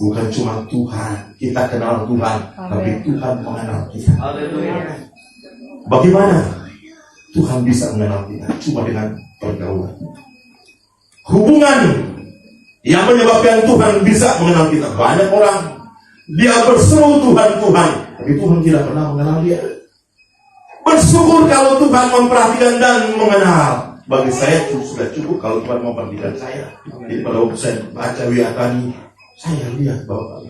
Bukan cuma Tuhan kita kenal Tuhan, tapi Tuhan mengenal kita. Bagaimana Tuhan bisa mengenal kita? Cuma dengan pergaulan. Hubungan yang menyebabkan Tuhan bisa mengenal kita. Banyak orang dia berseru Tuhan, Tuhan, tapi Tuhan tidak pernah mengenal dia. Bersyukur kalau Tuhan memperhatikan dan mengenal. Bagi saya sudah cukup kalau Tuhan memperhatikan saya. Jadi pada waktu saya baca WA tadi, saya lihat bahwa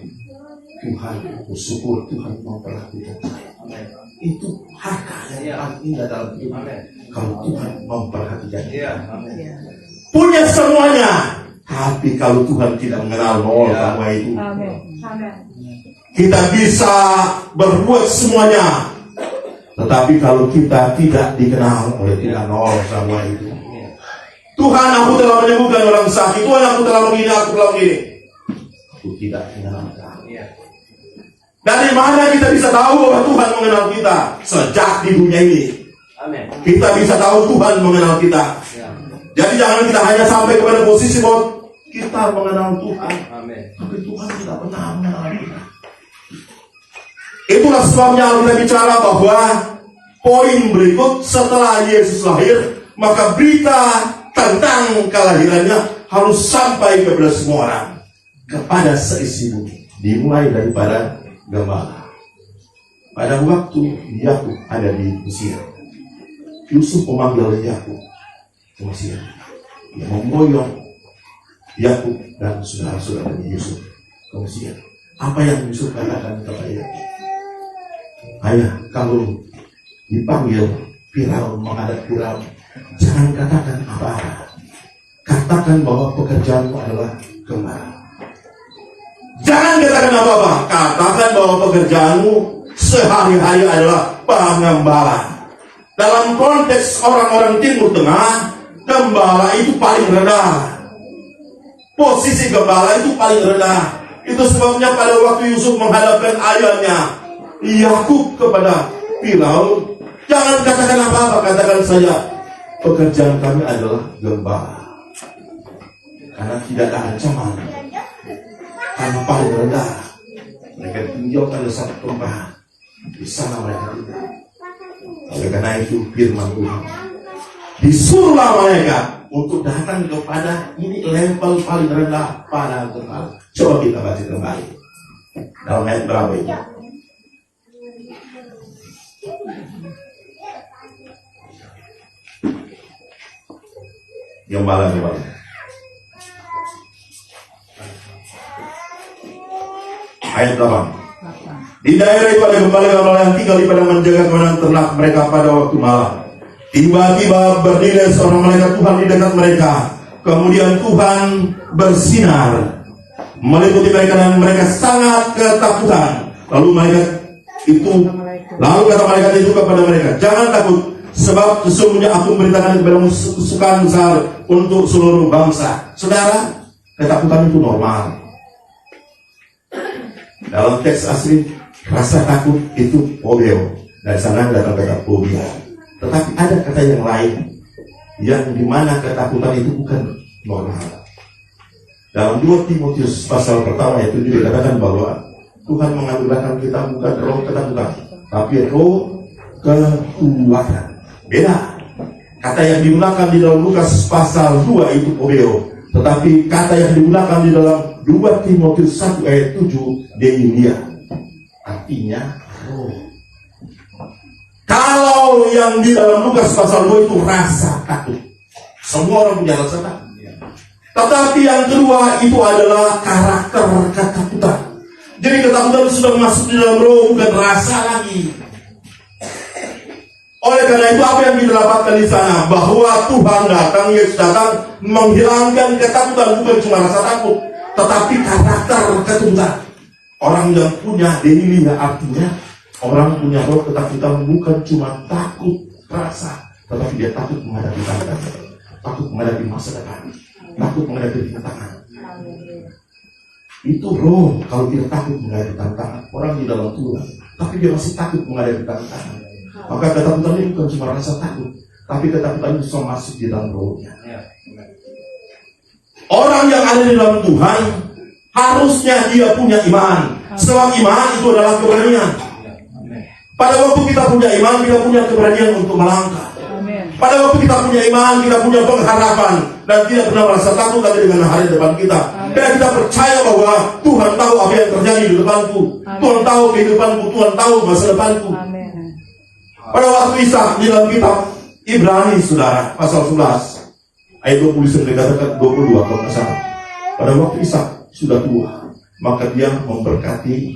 Tuhan bersyukur Tuhan memperhatikan saya. Itu harta yang paling indah dalam hidup. Kalau Tuhan memperhatikan kita. Punya semuanya, tapi kalau Tuhan tidak mengenal nol sama itu, kita bisa berbuat semuanya. Tetapi kalau kita tidak dikenal oleh tidak nol sama itu, Tuhan, aku telah menyembuhkan orang sakit, Tuhan, aku telah begini, aku telah begini, aku tidak mengenal kamu. Dari mana kita bisa tahu bahwa Tuhan mengenal kita? Sejak di dunia ini. Kita bisa tahu Tuhan mengenal kita. Jadi jangan kita hanya sampai kepada posisi bahwa kita mengenal Tuhan, tapi Tuhan tidak pernah mengenal kita. Itulah sebabnya kita bicara bahwa poin berikut setelah Yesus lahir, maka berita tentang kelahirannya harus sampai kepada semua orang, kepada seisi bumi, dimulai daripada gembala. Pada waktu Yakub ada di Mesir, Yusuf memanggil Yakub ke Mesir. Dia memboyong Yakub dan saudara-saudaranya Yusuf ke Mesir. Apa yang Yusuf katakan kepada Yakub? Ayah, kalau dipanggil Firaun menghadap Firaun, jangan katakan apa-apa. Katakan bahwa pekerjaanmu adalah gembala. Jangan katakan apa-apa. Katakan bahwa pekerjaanmu sehari-hari adalah pengembala. Dalam konteks orang-orang Timur Tengah, gembala itu paling rendah. Posisi gembala itu paling rendah. Itu sebabnya pada waktu Yusuf menghadapkan ayahnya Yakub kepada Firaun, jangan katakan apa-apa, katakan saja pekerjaan kami adalah gembala. Karena tidak ada ancaman, karena paling rendah mereka ditinjau pada satu tempat, di sana mereka tinggal. Oleh karena itu firman Tuhan, disuruhlah mereka untuk datang kepada ini level paling rendah pada gembala. Coba kita baca kembali dalam ayat berapa ini? Gembala. Ayat 8. Di daerah itu ada gembala-gembala yang tinggal di padang menjaga kemenangan ternak mereka pada waktu malam. Tiba-tiba berdiri seorang malaikat Tuhan di dekat mereka. Kemudian Tuhan bersinar meliputi mereka dan mereka sangat ketakutan. Lalu kata malaikat itu kepada mereka, jangan takut, sebab sesungguhnya aku memberitakan kepadamu kesukaan besar untuk seluruh bangsa. Saudara, ketakutan itu normal. Dalam teks asli, rasa takut itu phobeo. Dari sana datang kata fobia. Tetapi ada kata yang lain, yang dimana ketakutan itu bukan normal. Dalam 2 Timotius pasal pertama ayat 7 dikatakan bahwa Tuhan menganugerahkan kita bukan roh ketakutan, tapi roh kekuatan. Beda. Kata yang digunakan di dalam Lukas pasal 2 itu phobeo, tetapi kata yang digunakan di dalam 2 Timotius 1 ayat 7 deinia, artinya roh. Kalau yang di dalam Lukas pasal 2 itu rasa takut, semua orang punya rasa takut. Tetapi yang kedua itu adalah karakter ketakutan. Jadi ketakutan sudah masuk di dalam roh, bukan rasa lagi. Oleh karena itu apa yang kita dapatkan di sana, bahwa Tuhan datang, Yesus datang menghilangkan ketakutan, bukan cuma rasa takut, tetapi karakter ketakutan. Orang yang punya deilia, artinya orang punya roh ketakutan bukan cuma takut rasa, tetapi dia takut menghadapi tantangan, takut menghadapi masa depan, takut menghadapi tantangan. Itu roh. Kalau tidak takut menghadapi tantangan, orang di dalam Tuhan, tapi dia masih takut menghadapi tantangan, maka ketakutan ini bukan cuma rasa takut, tapi ketakutan itu bisa masuk di dalam rohnya. Orang yang ada di dalam Tuhan harusnya dia punya iman. Sebab iman itu adalah keberanian. Pada waktu kita punya iman, kita punya keberanian untuk melangkah. Pada waktu kita punya iman, kita punya pengharapan dan tidak pernah merasa takut lagi dengan hari depan kita. Karena kita percaya bahwa Tuhan tahu apa yang terjadi di depanku. Tuhan tahu kehidupanku, Tuhan tahu masa depanku. Pada waktu Ishak di dalam kitab Ibrani, saudara, pasal 11 ayat 20 dikatakan 22 kalau tidak salah. Pada waktu Ishak sudah tua, maka dia memberkati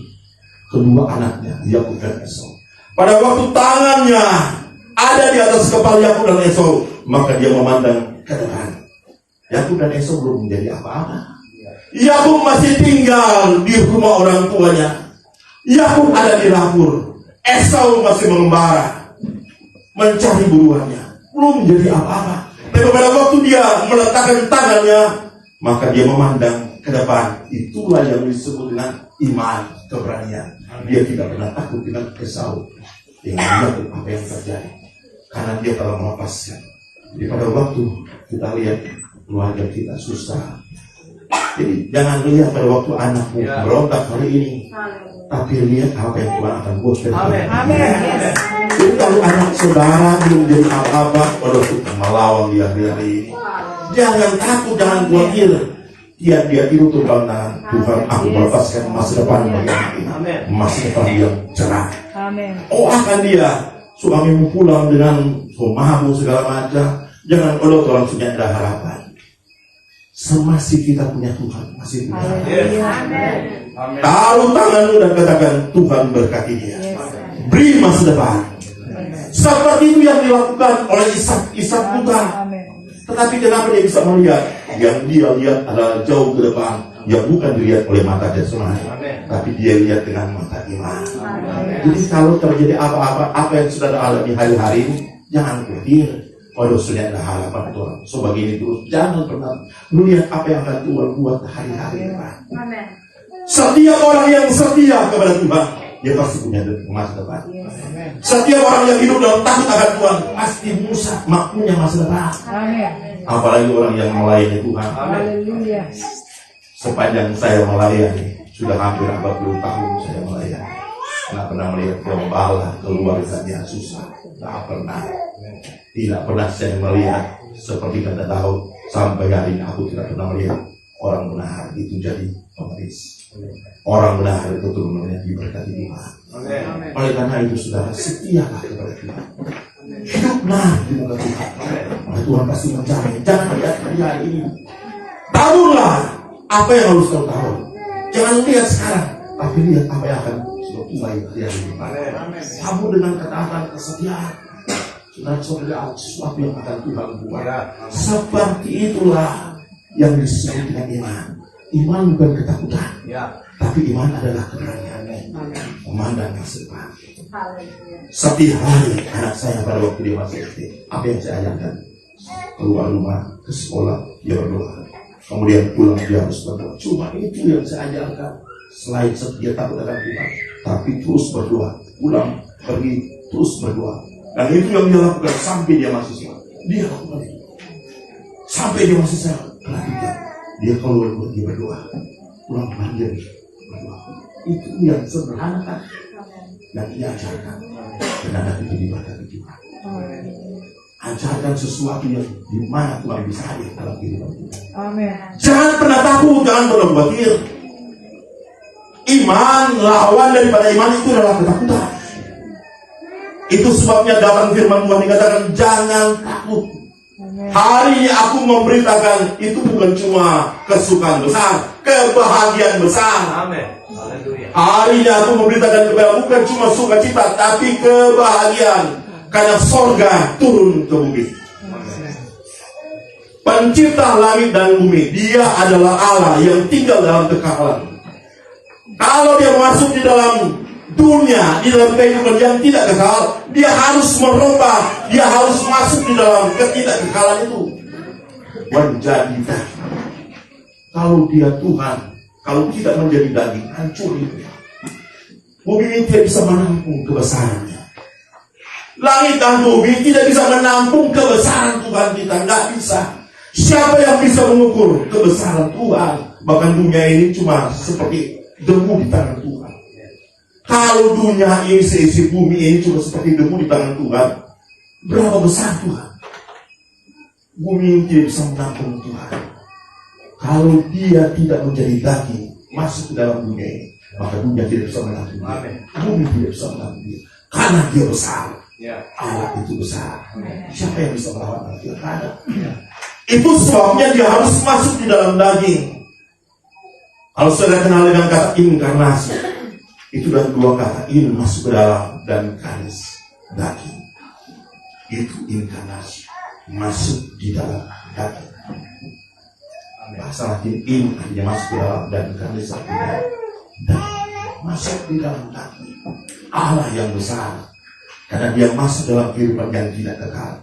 kedua anaknya, Yakub dan Esau. Pada waktu tangannya ada di atas kepala Yakub dan Esau, maka dia memandang ke depan. Yakub dan Esau belum menjadi apa-apa. Yakub masih tinggal di rumah orang tuanya. Yakub ada di dapur. Esau masih mengembara, mencari buruannya, belum menjadi apa-apa. Tapi pada waktu dia meletakkan tangannya, maka dia memandang ke depan. Itulah yang disebut dengan iman, keberanian. Dia tidak pernah takut dengan Esau, dengan apa yang terjadi, karena dia telah melepaskan. Jadi pada waktu kita lihat keluarga kita susah, jadi jangan lihat pada waktu anakmu berontak hari ini, tapi lihat apa yang Tuhan akan buat ke depan. Jadi kalau anak saudara belum jadi apa-apa, pada waktu melawan dia hari ini, jangan takut, jangan khawatir. Dia itu Tuhan, Tuhan aku melepaskan masa depan bagi anak ini, masa depan yang cerah. Oh akan dia suamimu pulang dengan mabuk segala macam. Jangan kalau langsung ada harapan. Semasih kita punya Tuhan, masih punya. Taruh tanganmu dan katakan Tuhan berkati dia. beri masa depan. Seperti itu yang dilakukan oleh Ishak bukan. Tetapi kenapa dia bisa melihat? Yang dia lihat adalah jauh ke depan, yang bukan dilihat oleh mata jasmani, tapi dia lihat dengan mata iman. Jadi kalau terjadi apa yang sudah alami hari-hari ini, jangan khawatir. Waduh, sudah ada harapan Tuhan. So begini terus, jangan pernah melihat apa yang akan Tuhan buat hari-hari depan. Setiap orang yang setia kepada Tuhan, dia pasti punya masa depan. Setiap orang yang hidup dalam takut akan Tuhan, pasti punya masa depan. Apalagi orang yang melayani Tuhan. Sepanjang saya melayani, sudah hampir 40 tahun saya melayani, tidak pernah melihat gembala keluarganya susah. Tidak pernah saya melihat seperti kata Daud, sampai hari ini aku tidak pernah melihat orang benar itu jadi pemeris. Orang benar itu turun diberkati Tuhan. Oleh karena itu saudara, setialah kepada Tuhan. Hiduplah di muka Tuhan. Maka Tuhan pasti menjamin. Jangan lihat hari ini. Tahulah apa yang harus kau tahu. Jangan lihat sekarang, tapi lihat apa yang akan mulai terjadi. Kamu dengan ketaatan kesetiaan, saudara, sesuatu yang akan Tuhan buat. Seperti itulah yang disebut dengan iman. Iman bukan ketakutan, tapi iman adalah keberanian. Memandang masa depan. Setiap hari anak saya pada waktu dia masih SD, apa yang saya ajarkan? Keluar rumah ke sekolah, dia berdoa. Kemudian pulang dia harus berdoa. Cuma itu yang saya ajarkan. Selain dia takut akan Tuhan, tapi terus berdoa. Pulang, pergi, terus berdoa. Dan itu yang dia lakukan sampai dia masih sekolah. Dia lakukan itu. Sampai dia masih sekolah. Dia keluar, dia berdoa. Pulang dia berdoa. Itu yang sederhana kan, yang dia ajarkan. Dan anak itu diberkati Tuhan. Ajarkan sesuatu yang dimana Tuhan bisa hadir dalam kehidupan kita. Jangan pernah takut, jangan pernah khawatir. Iman, lawan daripada iman itu adalah ketakutan. Itu sebabnya dalam firman Tuhan dikatakan jangan takut. Hari ini aku memberitakan itu bukan cuma kesukaan besar, kebahagiaan besar. Hari ini aku memberitakan kepada bukan cuma sukacita, tapi kebahagiaan. Karena sorga turun ke bumi. Pencipta langit dan bumi, dia adalah Allah yang tinggal dalam kekekalan. Kalau dia masuk di dalam dunia, di dalam kehidupan yang tidak kekal, dia harus merubah, dia harus masuk di dalam ketidakkekalan itu. Menjadi daging. Kalau dia Tuhan, kalau tidak menjadi daging, hancur itu. Bumi ini tidak bisa menampung kebesarannya. Langit dan bumi tidak bisa menampung kebesaran Tuhan kita, nggak bisa. Siapa yang bisa mengukur kebesaran Tuhan? Bahkan dunia ini cuma seperti debu di tangan Tuhan. Kalau dunia ini seisi bumi ini cuma seperti debu di tangan Tuhan, berapa besar Tuhan? Bumi ini tidak bisa menampung Tuhan. Kalau dia tidak menjadi daging masuk ke dalam dunia ini, maka dunia tidak bisa menampung dia. Bumi tidak bisa menampung dia, karena dia besar. Allah itu besar. Siapa yang bisa melawan Allah? Tidak ada. Itu sebabnya dia harus masuk di dalam daging. Kalau sudah kenal dengan kata inkarnasi, itu dan dua kata in masuk ke dalam dan karis daging. Itu inkarnasi, masuk di dalam daging. Bahasa Latin in artinya masuk ke dalam dan karis artinya daging. Masuk di dalam daging. Allah yang besar. Karena dia masuk dalam kehidupan yang tidak kekal,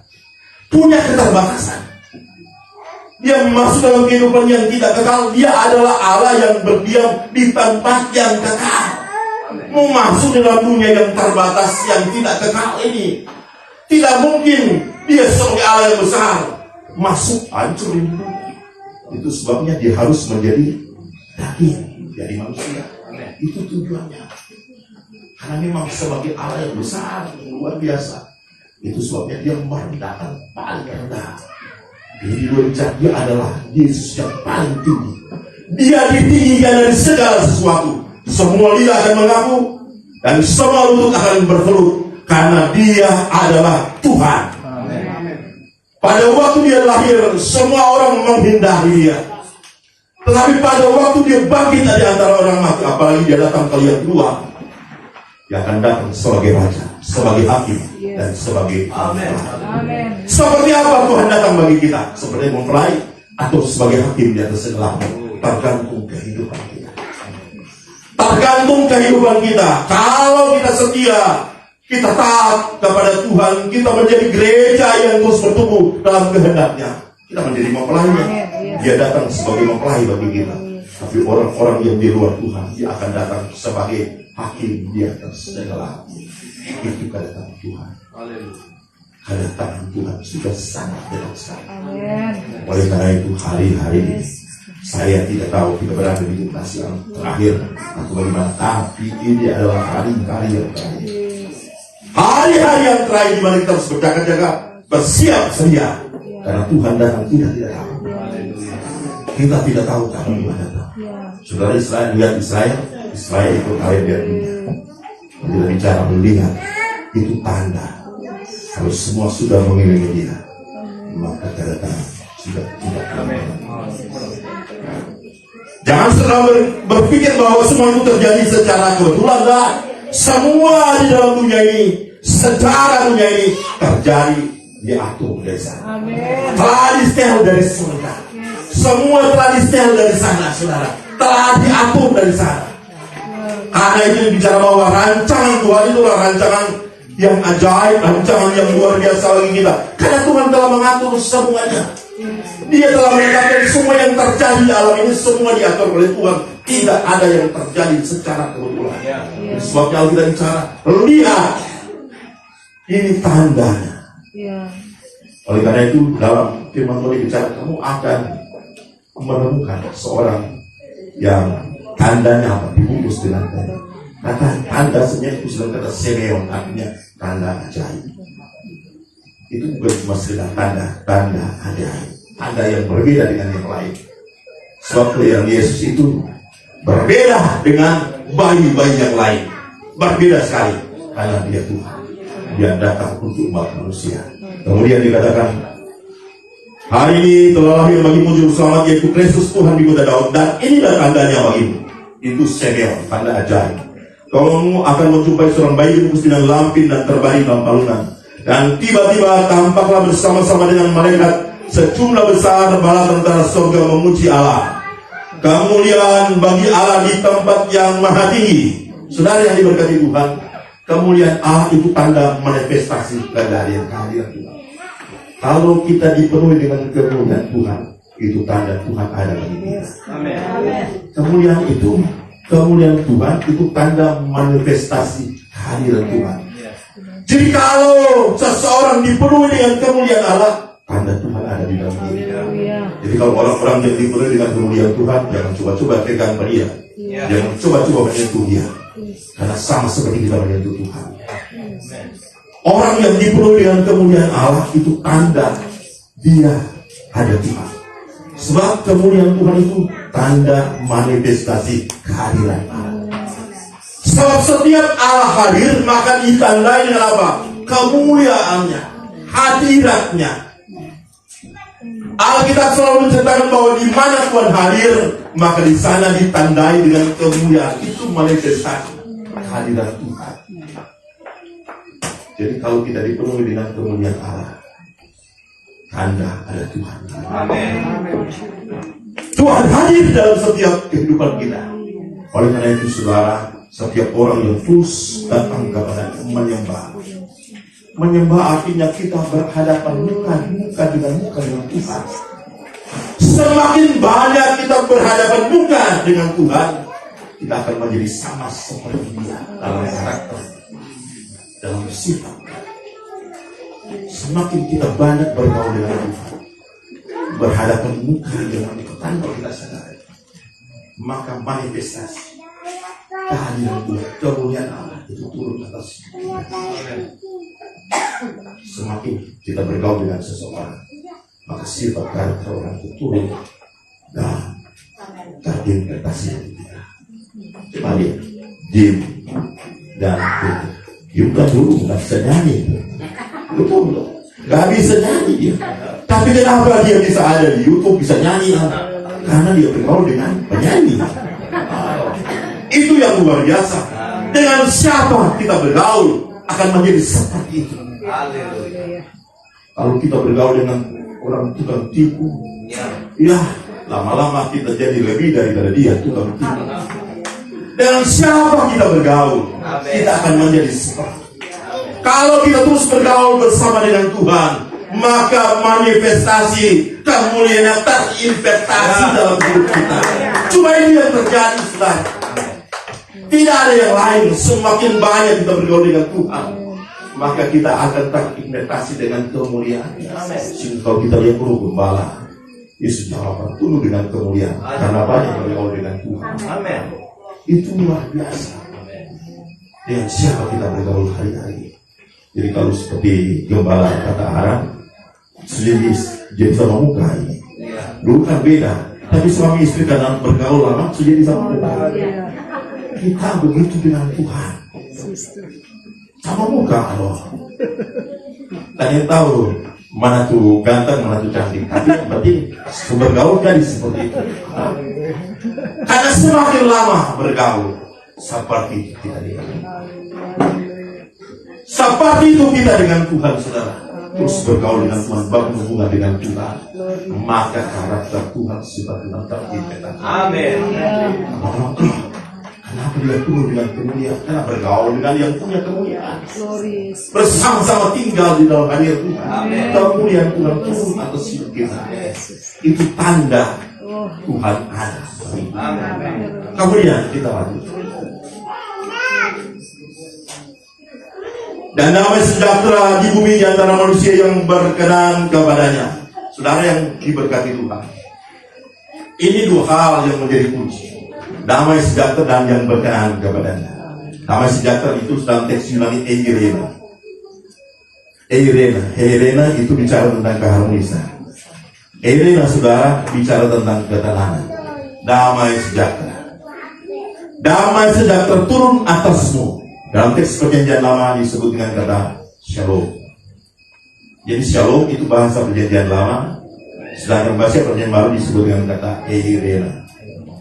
punya keterbatasan. Dia masuk dalam kehidupan yang tidak kekal. Dia adalah Allah yang berdiam di tempat yang kekal. Mau masuk dalam dunia yang terbatas, yang tidak kekal ini, tidak mungkin. Dia sebagai Allah yang besar masuk hancur ini. Itu sebabnya dia harus menjadi daging, jadi manusia. Itu tujuannya. Karena memang sebagai Allah yang besar, yang luar biasa. Itu sebabnya dia merendahkan paling rendah. Jadi dia adalah Yesus yang paling tinggi. Dia ditinggikan dari segala sesuatu. Semua lidah akan mengaku dan semua lutut akan bertelur, karena dia adalah Tuhan. Pada waktu dia lahir, semua orang menghindari dia. Tetapi pada waktu dia bangkit dari antara orang mati, apalagi dia datang kali yang kedua, Dia akan datang sebagai raja, sebagai hakim, dan sebagai Amin. seperti apa Tuhan datang bagi kita? Seperti mempelai atau sebagai hakim di atas segala? Tergantung kehidupan kita. Tergantung kehidupan kita. Kalau kita setia, kita taat kepada Tuhan, kita menjadi gereja yang terus bertumbuh dalam kehendaknya, kita menjadi mempelainya. Dia datang sebagai mempelai bagi kita. Tapi orang-orang yang di luar Tuhan, dia akan datang sebagai hakim di atas segala. Itu kedatangan Tuhan. Kedatangan Tuhan sudah sangat dekat sekali. Oleh karena itu hari-hari ini saya tidak tahu kita berada di generasi yang terakhir atau bagaimana, tapi ini adalah hari-hari yang terakhir. Hari-hari yang terakhir di mana kita harus berjaga-jaga, bersiap sedia, karena Tuhan datang tidak tahu. Kita tidak tahu kapan Tuhan datang. Saudara Israel, lihat Israel itu kalender dunia. Bila bicara melihat, itu tanda kalau semua sudah mengelilingi dia, maka kedatangan sudah tidak aman. Jangan sedang berpikir bahwa semua itu terjadi secara kebetulan. Lah, semua di dalam dunia ini, secara dunia ini terjadi diatur dari sana. Telah di-setel dari surga. Semua telah di-setel dari sana, saudara. Telah diatur dari sana. Karena itu bicara bahwa rancangan Tuhan itulah rancangan yang ajaib, rancangan yang luar biasa bagi kita. Karena Tuhan telah mengatur semuanya. Dia telah menetapkan semua yang terjadi di alam ini, semua diatur oleh Tuhan. Tidak ada yang terjadi secara kebetulan. Sebabnya Alkitab bicara, lihat, ini tandanya. Oleh karena itu dalam firman Tuhan bicara, kamu akan menemukan seorang yang tandanya apa? Dibungkus dengan tanda. Kata tanda sebenarnya itu sudah kata Simeon, artinya tanda ajaib. Itu bukan cuma sekedar tanda ajaib, tanda yang berbeda dengan yang lain. Sebab yang Yesus itu berbeda dengan bayi-bayi yang lain, berbeda sekali karena dia Tuhan. Dia datang untuk umat manusia. Kemudian dikatakan, hari ini telah lahir bagimu juru selamat, yaitu Kristus Tuhan di kota Daud, dan inilah tandanya bagimu. Itu Simeon, tanda ajaib. Kamu akan menjumpai seorang bayi dibungkus dengan lampin dan terbaring dalam palungan. Dan tiba-tiba tampaklah bersama-sama dengan malaikat sejumlah besar bala tentara surga memuji Allah. Kemuliaan bagi Allah di tempat yang maha tinggi. Saudara yang diberkati Tuhan, kemuliaan Allah itu tanda manifestasi kehadiran Tuhan. Kalau kita dipenuhi dengan kemuliaan Tuhan, itu tanda Tuhan ada bagi kita. Kemuliaan Tuhan itu tanda manifestasi kehadiran Tuhan. Jadi kalau seseorang dipenuhi dengan kemuliaan Allah, tanda Tuhan ada di dalam diri. Jadi kalau orang-orang yang dipenuhi dengan kemuliaan Tuhan, jangan coba-coba pegang dia, jangan coba-coba menyentuh dia, karena sama seperti kita menyentuh Tuhan. Orang yang dipenuhi dengan kemuliaan Allah itu tanda dia ada Tuhan. Sebab kemuliaan Tuhan itu tanda manifestasi kehadiran Allah. Sebab setiap Allah hadir, maka ditandai dengan apa? Kemuliaannya, hadiratnya. Alkitab selalu menceritakan bahwa di mana Tuhan hadir, maka di sana ditandai dengan kemuliaan. Itu manifestasi kehadiran Tuhan. Jadi kalau kita dipenuhi dengan kemuliaan Allah, tanda ada Tuhan. Amin. Tuhan hadir dalam setiap kehidupan kita. Oleh karena itu saudara, setiap orang yang terus datang kepada menyembah artinya kita berhadapan muka dengan Tuhan. Semakin banyak kita berhadapan muka dengan Tuhan, kita akan menjadi sama seperti Dia dalam karakter, dalam sifat. Semakin kita banyak bergaul dengan Tuhan, berhadapan muka dengan Tuhan, kalau kita sadar, maka manifestasi kehadiran Tuhan, kemuliaan Allah itu turun atas kita. Semakin kita bergaul dengan seseorang, maka sifat karakter orang itu turun dan terinterpretasi dari kita. Coba lihat, diam dan bukan dulu nggak bisa nyanyi, betul, nggak bisa nyanyi dia. Tapi kenapa dia bisa ada di YouTube bisa nyanyi? Karena dia bergaul dengan penyanyi. Itu yang luar biasa. Dengan siapa kita bergaul akan menjadi seperti itu. Kalau kita bergaul dengan orang tukang tipu, ya lama-lama kita jadi lebih daripada dia tukang tipu. Dengan siapa kita bergaul, kita akan menjadi seperti. Kalau kita terus bergaul bersama dengan Tuhan, maka manifestasi kemuliaan yang terinvestasi dalam hidup kita. Cuma ini yang terjadi, saudara. Tidak ada yang lain. Semakin banyak kita bergaul dengan Tuhan, maka kita akan terinvestasi dengan kemuliaan. Sehingga kalau kita lihat perlu gembala, Yesus jawab penuh dengan kemuliaan karena banyak bergaul dengan Tuhan. Itu luar biasa. Dengan siapa kita bergaul hari-hari. Jadi kalau seperti gembala kata Arab, jadi sama muka ini. Dulu kan beda, tapi suami istri kadang bergaul lama, jadi sama muka. Kita begitu dengan Tuhan, sama muka Allah. Tanya tahu mana tuh ganteng, mana tuh cantik. Tapi yang penting bergaul jadi seperti itu. Karena semakin lama bergaul, seperti kita dengan Tuhan, saudara. Terus bergaul dengan Tuhan, bangun hubungan dengan Tuhan, maka karakter Tuhan semakin terinvestasi. Amin. Kenapa dia penuh dengan kemuliaan? Karena bergaul dengan yang punya kemuliaan. Bersama-sama tinggal di dalam hadirat Tuhan. Kemuliaan Tuhan turun atas hidup kita. Itu tanda Tuhan ada. Kemudian kita lanjut. Dan damai sejahtera di bumi di antara manusia yang berkenan kepadanya. Saudara yang diberkati Tuhan, ini dua hal yang menjadi kunci. Damai sejahtera dan yang berkenan kepadanya. Damai sejahtera itu dalam teks Yunani Eirena. Eirena itu bicara tentang keharmonisan. Eirena, saudara, bicara tentang ketenangan. Damai sejahtera turun atasmu. Dalam teks perjanjian lama disebut dengan kata shalom. Jadi shalom itu bahasa perjanjian lama, sedangkan bahasa perjanjian baru disebut dengan kata Eirena.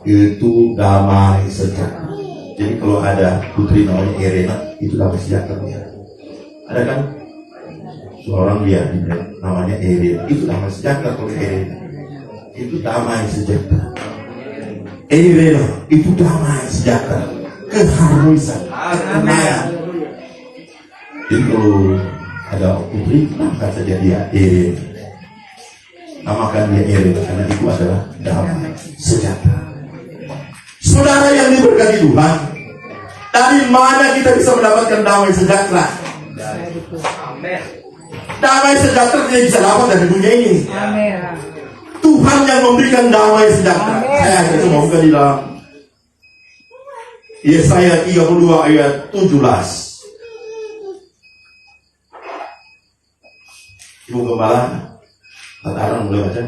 Itu damai sejahtera. Jadi kalau ada putri namanya Eirena, itu damai sejahtera. Ada kan? Seorang dia namanya Eirena, itu damai sejahtera. Kalau Eirena itu damai sejahtera. Eirena itu damai sejahtera, keharmonisan, ketenangan. Jadi kalau ada putri, maka saja dia Eirena. Namakan dia Eirena karena itu adalah damai sejahtera. Saudara yang diberkati Tuhan, dari mana kita bisa mendapatkan damai sejahtera? Damai sejahtera tidak bisa dapat dari dunia ini. Tuhan yang memberikan damai sejahtera. Saya akan coba buka di dalam Yesaya 32 ayat 17. Ibu Gembala, Tataran mulai baca.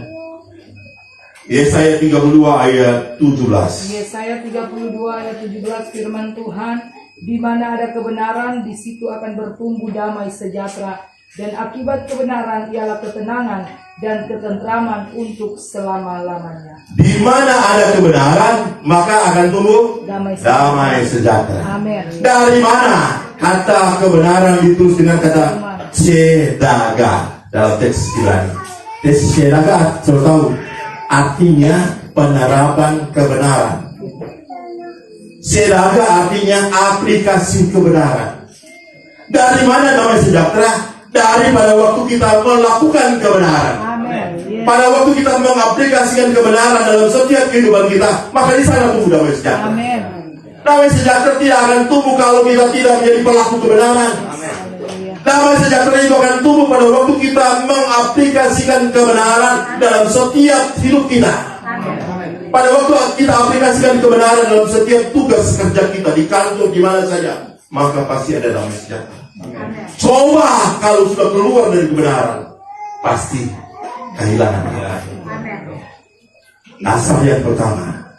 Yesaya 32 ayat 17. Yesaya 32 ayat 17, firman Tuhan, di mana ada kebenaran, di situ akan bertumbuh damai sejahtera, dan akibat kebenaran ialah ketenangan dan ketentraman untuk selama-lamanya. Di mana ada kebenaran, maka akan tumbuh damai sejahtera. Amin. Dari mana kata kebenaran ditulis dengan kata sedaga dalam teks Ibrani? Teks sedaga, saudara tahu artinya penerapan kebenaran. Sedaga artinya aplikasi kebenaran. Dari mana damai sejahtera? Dari pada waktu kita melakukan kebenaran. Amin. Pada waktu kita mengaplikasikan kebenaran dalam setiap kehidupan kita, maka di sana tumbuh damai sejahtera. Amin. Damai sejahtera tidak akan tumbuh kalau kita tidak menjadi pelaku kebenaran. Damai sejahtera itu akan tumbuh pada waktu kita mengaplikasikan kebenaran dalam setiap hidup kita. Pada waktu kita aplikasikan kebenaran dalam setiap tugas kerja kita, di kantor, di mana saja, maka pasti ada damai sejahtera. Coba kalau sudah keluar dari kebenaran, pasti kehilangan. Asal yang pertama,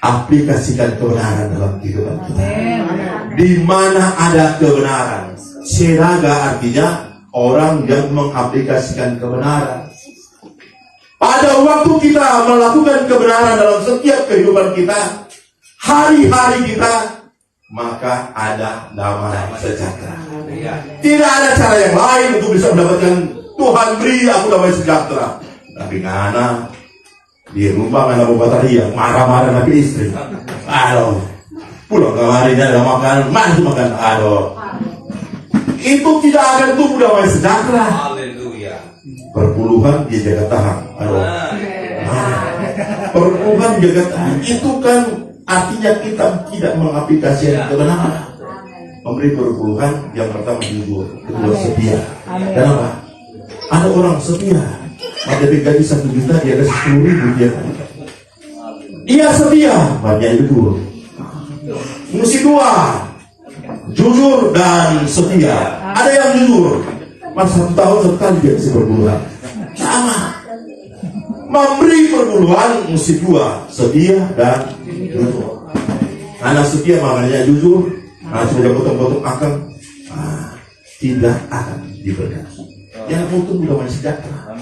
aplikasikan kebenaran dalam kehidupan kita. Di mana ada kebenaran, seraga artinya orang yang mengaplikasikan kebenaran. Pada waktu kita melakukan kebenaran dalam setiap kehidupan kita, hari-hari kita, maka ada damai sejahtera. Tidak ada cara yang lain untuk bisa mendapatkan Tuhan beri aku damai sejahtera. Tapi ngana di rumah ngana bateria marah-marah sama istri. Aduh, pulang kemarinnya ada makanan, masih makan. Aduh, itu tidak akan tumbuh damai sejahtera. Haleluya. Perpuluhan dia jaga tahan. Aduh, perpuluhan jaga tahan. Itu kan artinya kita tidak mengaplikasikan kebenaran. Memberi perpuluhan yang pertama jujur, kedua setia. Kenapa? Ada orang setia, ada gaji 1 juta, dia kasih 10.000 dia. Dia setia, banyak jujur. Mesti 2, jujur dan setia. Ada yang jujur, mas 1 tahun sekali dia kasih perpuluhan. Sama. Memberi perpuluhan mesti 2, setia dan jujur. Anak setia maknanya jujur. Sudah potong-potong akal, tidak akan diberkati. Yang mau tumbuh damai sejahtera.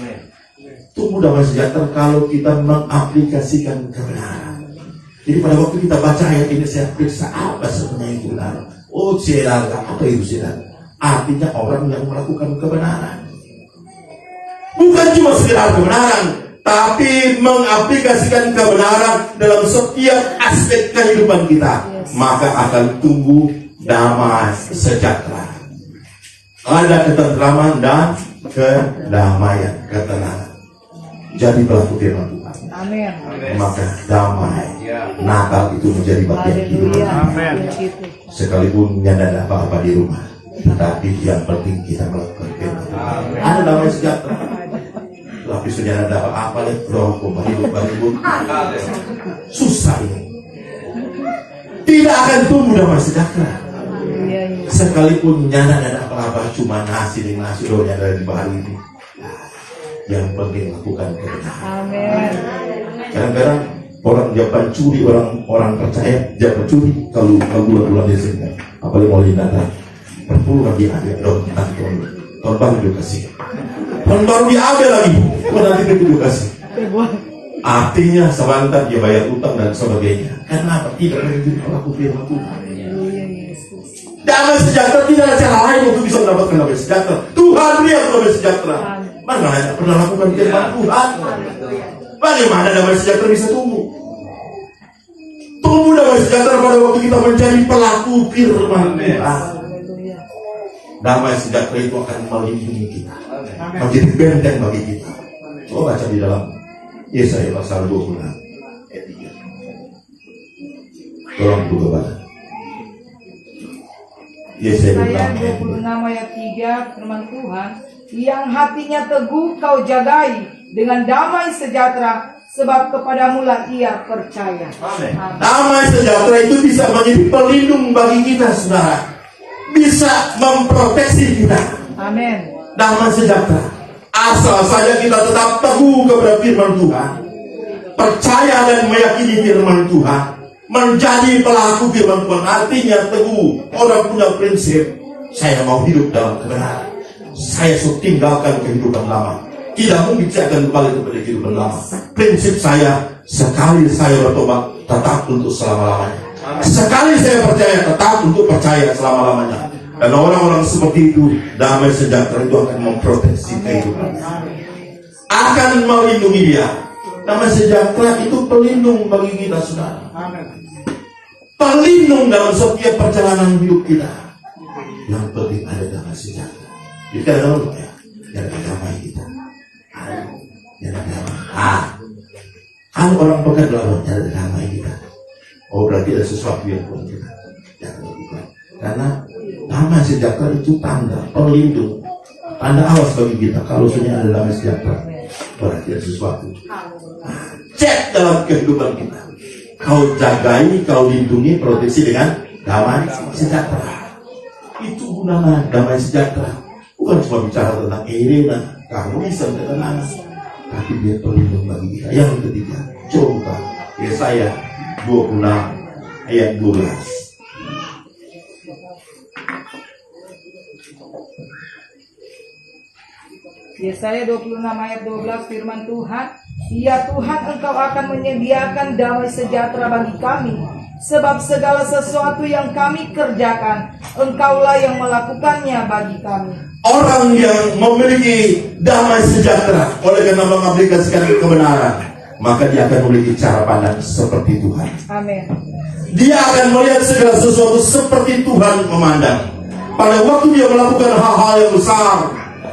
Tumbuh damai sejahtera kalau kita mengaplikasikan kebenaran. Jadi pada waktu kita baca ayat ini, saya periksa apa sebenarnya itu benar. Oh, celaka, apa itu celaka? Artinya orang yang melakukan kebenaran. Bukan cuma sekedar kebenaran, tapi mengaplikasikan kebenaran dalam setiap aspek kehidupan kita. Maka akan tumbuh damai sejahtera. Ada ketentraman dan kedamaian, ketenangan. Jadi pelaku firman Tuhan. Amin. Maka damai, Natal itu menjadi bagian hidup. Sekalipun tidak ada apa-apa di rumah, tapi yang penting kita melakukan firman Tuhan. Ada damai sejahtera. Tapi sudah ada apa-apa, roh hidup. Susah ini. Tidak akan tumbuh damai sejahtera. Sekalipun nyana ada apa-apa, cuma nasi doanya dari baru ini. Yang penting lakukan kebenaran. Amin. Kadang-kadang orang dia pencuri, orang percaya dia pencuri kalau bulan Desember, apalagi mau datang, perpuluhan dia ada tahun baru dia kasih. Tahun baru dia ada lagi, nanti dia kasih. Artinya sebentar dia bayar utang dan sebagainya. Kenapa? Tidak menjadi pelaku firman Tuhan. Damai sejahtera tidak ada cara lain untuk bisa mendapatkan damai sejahtera. Tuhan beri aku damai sejahtera. Mana hanya pernah lakukan firman Tuhan. Bagaimana damai sejahtera bisa tumbuh? Tumbuh damai sejahtera pada waktu kita menjadi pelaku firman Tuhan. Damai sejahtera itu akan melindungi kita, menjadi benteng bagi kita. Coba baca di dalam Yesaya pasal 26 ayat 3. Tolong buka baca. Yesaya 26 ayat 3 firman Tuhan, yang hatinya teguh kau jagai dengan damai sejahtera, sebab kepadamulah ia percaya. Amin. Damai sejahtera itu bisa menjadi pelindung bagi kita, saudara. Bisa memproteksi kita. Amin. Damai sejahtera. Asal saja kita tetap teguh kepada firman Tuhan, percaya dan meyakini firman Tuhan, menjadi pelaku firman Tuhan. Artinya teguh. Orang punya prinsip, saya mau hidup dalam kebenaran. Saya sudah tinggalkan kehidupan lama. Tidak mungkin saya akan kembali kepada kehidupan lama. Prinsip saya, sekali saya bertobat, tetap untuk selama-lamanya. Sekali saya percaya, tetap untuk percaya selama-lamanya. Dan orang-orang seperti itu, damai sejahtera itu akan memproteksi kehidupan, akan melindungi dia. Damai sejahtera itu pelindung bagi kita, saudara. Pelindung dalam setiap perjalanan hidup kita. Yang penting ada damai sejahtera. Kita tahu ya, yang damai kita. Yang damai. Kalau orang pekat lawan, yang damai kita. Oh, berarti ada sesuatu yang kurang kita. Jangan lakukan. Karena damai sejahtera itu tanda pelindung, tanda awas bagi kita. Kalau sudah ada damai sejahtera, berarti ada sesuatu. Cek dalam kehidupan kita. Kau jagai, kau lindungi, proteksi dengan damai sejahtera. Itu gunanya damai sejahtera. Bukan cuma bicara tentang irina, keharmonisan, ketenangan, tapi dia pelindung bagi kita. Yang ketiga, coba Yesaya 26 ayat 12. Yesaya 26 ayat 12 firman Tuhan, ya Tuhan, engkau akan menyediakan damai sejahtera bagi kami Sebab segala sesuatu yang kami kerjakan, Engkaulah yang melakukannya bagi kami. Orang yang memiliki damai sejahtera oleh karena mengaplikasikan kebenaran, maka dia akan memiliki cara pandang seperti Tuhan. Amin. Dia akan melihat segala sesuatu seperti Tuhan memandang. Pada waktu dia melakukan hal-hal yang besar,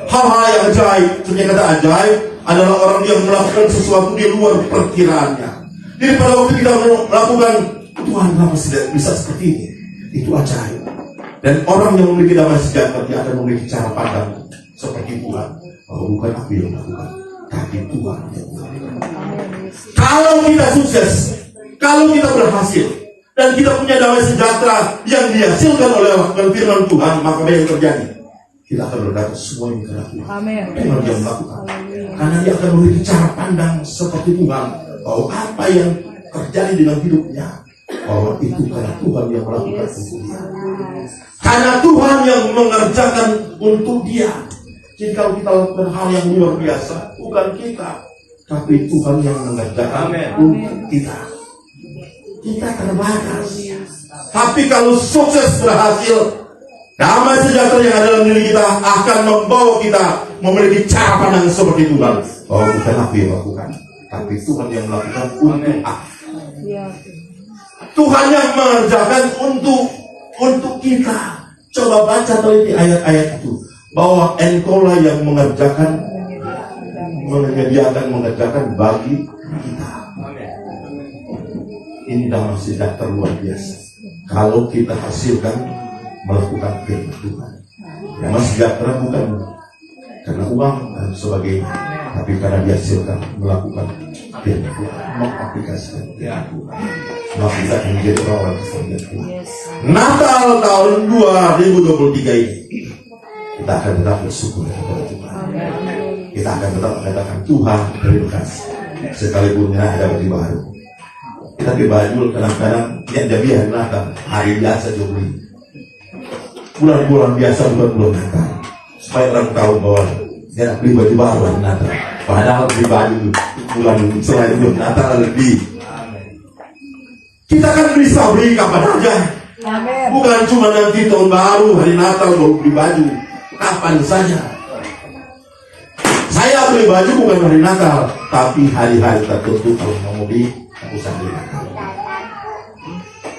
hal-hal yang ajaib, ternyata ajaib adalah orang yang melakukan sesuatu di luar perkiraannya. Jadi pada waktu kita melakukan, Tuhan kenapa tidak bisa seperti ini? Itu ajaib. Dan orang yang memiliki damai sejahtera, dia akan memiliki cara pandang seperti Tuhan. Bahwa bukan aku yang melakukan, tapi Tuhan yang melakukan. Kalau kita sukses, kalau kita berhasil, dan kita punya damai sejahtera yang dihasilkan oleh firman Tuhan, maka apa yang terjadi? Kita akan berkata semua yang kita lakukan. Amin. Tuhan yang melakukan. Karena dia akan memiliki cara pandang seperti Tuhan. Bahwa apa yang terjadi dalam hidupnya, bahwa itu karena Tuhan yang melakukan untuk dia. Karena Tuhan yang mengerjakan untuk dia. Jadi kalau kita lakukan hal yang luar biasa, bukan kita, tapi Tuhan yang mengerjakan untuk kita. Kita terbatas. Tapi kalau sukses berhasil, damai sejahtera yang ada dalam diri kita akan membawa kita memiliki cara pandang seperti Tuhan. Bahwa bukan aku yang melakukan, tapi Tuhan yang melakukan untuk aku. Tuhan yang mengerjakan untuk kita. Coba baca teliti ayat-ayat itu, bahwa Engkaulah yang mengerjakan, mengerjakan bagi kita. Ini damai sejahtera luar biasa. Kalau kita hasilkan melakukan firman Tuhan. Damai sejahtera bukan karena uang dan sebagainya, tapi karena dihasilkan melakukan firman Tuhan, mengaplikasikan firman Tuhan. Maka kita akan menjadi orang keselamatan Tuhan. Natal tahun 2023 ini, kita akan tetap bersyukur kepada Tuhan. Kita akan tetap mengatakan Tuhan terima kasih. Sekalipun ada baju baru. Kita beli baju kadang-kadang yang jadi hari Natal, hari biasa juga beli. Bulan-bulan biasa bulan Natal, supaya orang tahu bahwa dia beli baju baru hari Natal. Padahal beli baju bulan selain itu Natal lebih. Kita kan bisa beli kapan aja. Amin. Bukan cuma nanti tahun baru hari Natal baru beli baju, kapan saja. Saya beli baju bukan hari Natal, tapi hari-hari tertentu kalau mau beli, aku sambil Natal.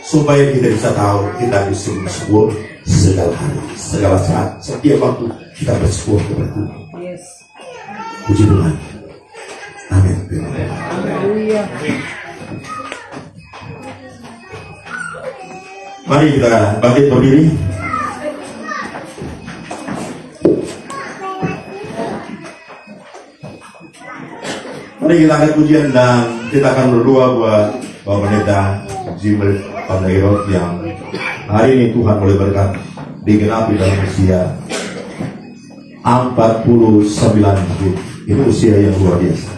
Supaya kita bisa tahu, kita bisa bersyukur segala hari, segala saat, setiap waktu kita bersyukur kepada Tuhan. Puji Tuhan. Amin. Haleluya. Mari kita bangkit berdiri. Mari kita angkat pujian dan kita akan berdoa buat Bapak Pendeta Jibril Pandairot yang hari ini Tuhan boleh berkat digenapi dalam usia 49 tahun. Itu usia yang luar biasa.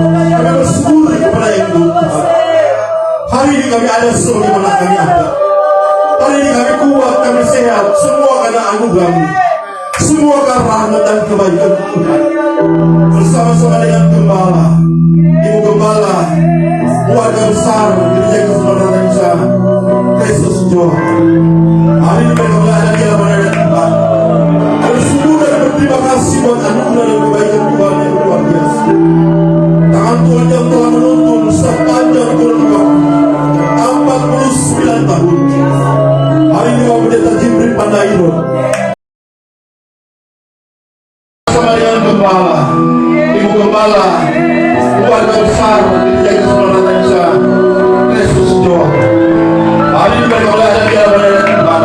Kami bersyukur kepada Yang Tuhan. Hari ini kami ada sebagaimana kami ada. Hari ini kami kuat, kami sehat, semua karena anugerah-Mu. Semua karena rahmat dan kebaikan Tuhan. Bersama-sama dengan Gembala, Ibu Gembala, keluarga besar Gereja Kesempatan Indonesia Kristus Jowa. Hari ini mereka berada di hadapan Tuhan. Bersyukur dan berterima kasih buat anugerah dan kebaikan Tuhan yang luar biasa. Tangan Tuhan yang telah menuntun sepanjang kurun waktu 49 tahun. Hari ini Bapak Pendeta Jibril Pandairo sama dengan Gembala, Ibu Gembala, keluarga besar Gereja Kesempatan Indonesia Kristus Jowa. Hari ini mereka berada di hadapan Tuhan.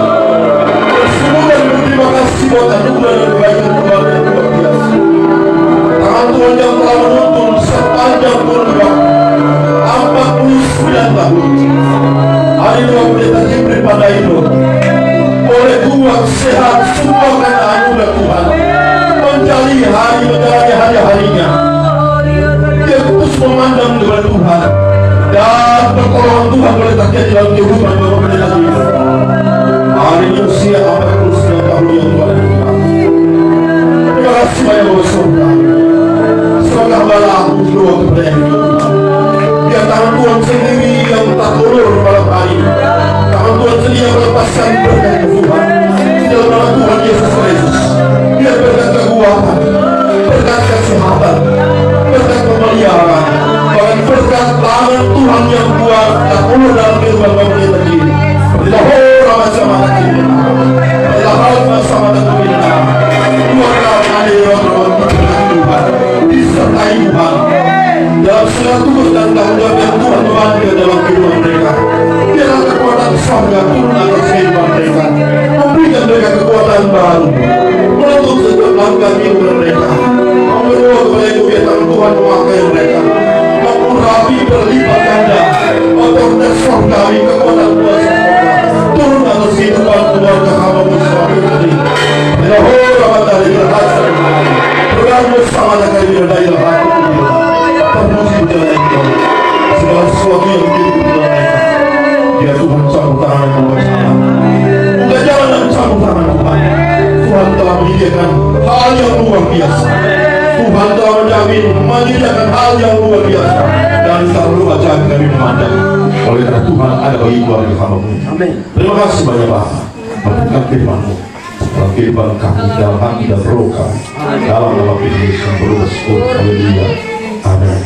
Bersyukur dan berterima kasih buat anugerah dan kebaikan Tuhan yang luar biasa. Tangan Tuhan yang telah menuntun sepanjang kurun waktu 49 tahun. Hari ini Bapak Pendeta Jibril Pandairo boleh kuat, sehat, semua karena anugerah Tuhan. Menjalani hari-harinya. Dia terus memandang kepada Tuhan dan pertolongan Tuhan boleh terjadi dalam kehidupan Bapak Pendeta Jibril. Hari ini usia 49 tahun yang Tuhan lakukan. Terima kasih banyak Bapak Surga. Semoga hamba aku berdoa kepada Yang Tuhan. Biar tangan Tuhan sendiri yang tak ulur malam hari. Tangan Tuhan sendiri yang melepaskan berkat Tuhan di dalam nama Tuhan Yesus Kristus. Biar berkat kekuatan, berkat kesehatan, berkat pemeliharaan, bahkan berkat tangan Tuhan yang kuat tak ulur dalam kehidupan Bapak Pendeta Jibril. Berdoa bersama dengan berdoa bersama dengan Tuhan dalam hadirat Tuhan disertai Tuhan dalam segala tugas dan tanggung jawab yang Tuhan bebankan dalam kehidupan mereka. Biarlah kekuatan surga turun atas kehidupan mereka, memberikan mereka kekuatan baru, menutup setiap langkah kehidupan mereka. Berdoa kepada Ibu biar tangan Tuhan memakai mereka, mengurapi berlipat ganda otoritas surgawi, kekuatan kuasa surga turun atas kehidupan keluarga hamba-Mu sebagai ini. Berdoa rahmat dari berhasil, berdoa bersama dengan dari hati. Terpuji jalan itu, segala sesuatu yang menjadi kebutuhan mereka. Dia Tuhan campur tangan yang bersama. Buka jalan dan campur tangan Tuhan. Tuhan telah menyediakan hal yang luar biasa. Tuhan telah menyediakan hal yang luar biasa. Dan tak perlu ajaib kami memandang. Oleh karena Tuhan ada bagi keluarga hamba-Mu. Terima kasih banyak Bapa. Memberikan firman-Mu dalam kehidupan kami, dalam hati dan roh kami. Dalam nama Tuhan Yesus yang berdoa syukur. Haleluya. Amin.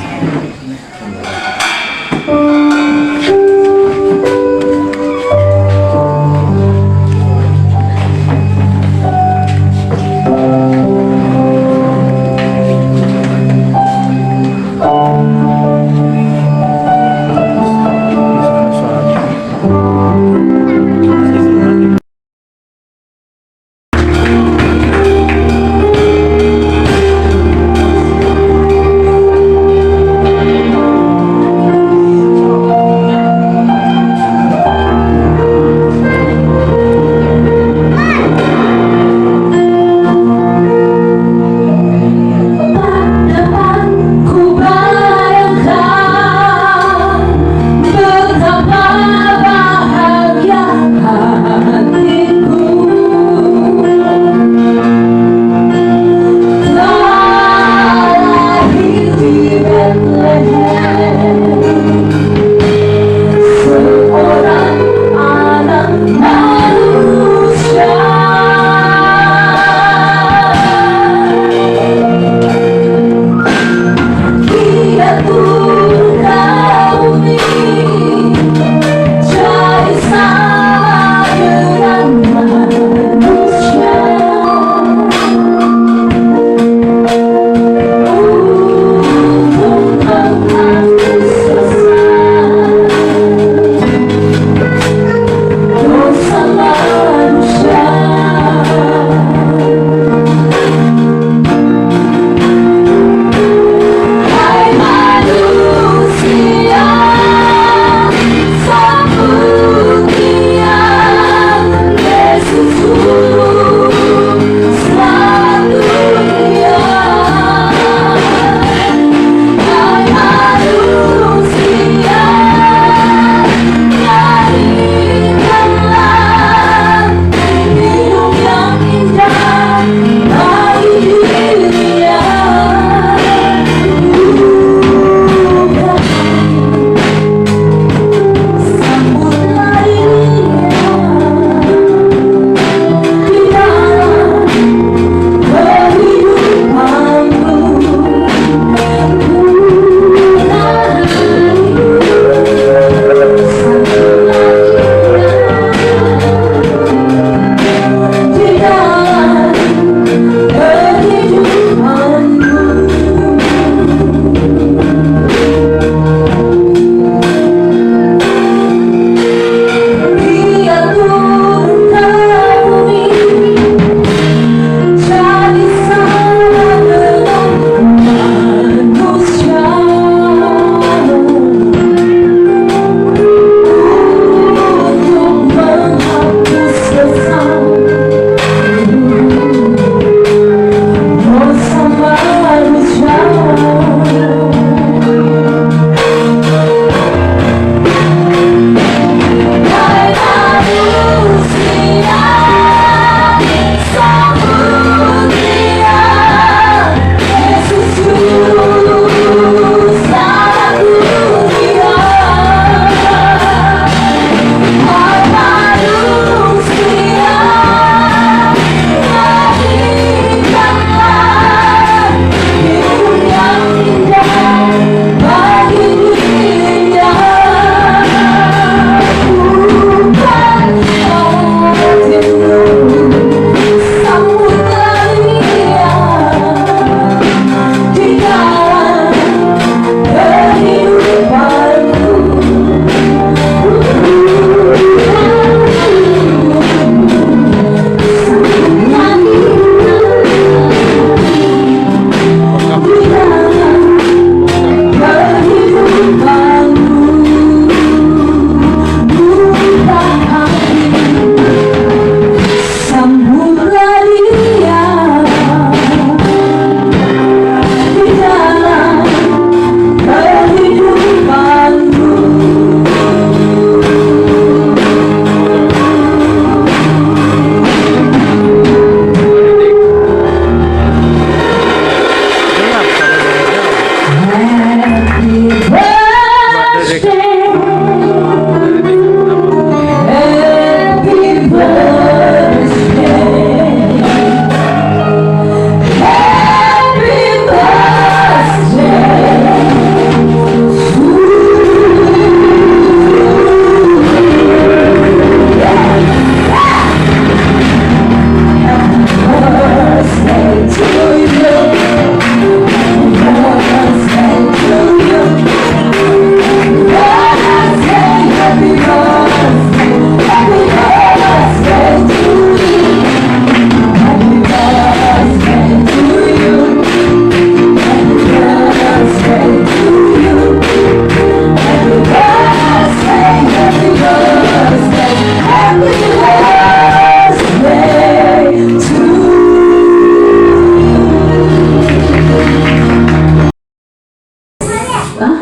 Huh?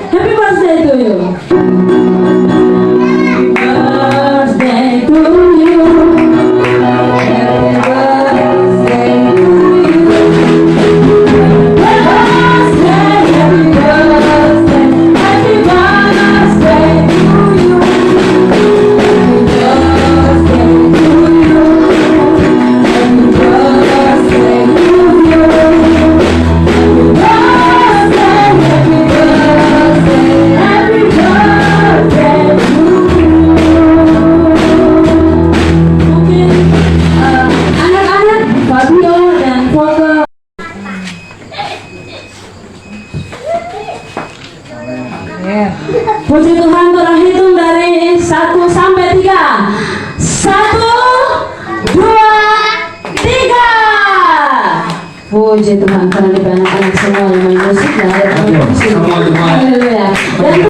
Happy birthday to you. Birthday to you. Happy birthday to you. Birthday, happy birthday, happy birthday to you. Happy birthday to you. Happy birthday to you. Happy birthday, happy birthday to you. Mungkin anak-anak Fabio dan foto. Puji Tuhan, terhitung dari 1 sampai 3. 1, 2, 3. Puji Tuhan, karena di anak-anak semua yang main musik dan Haleluya. Dan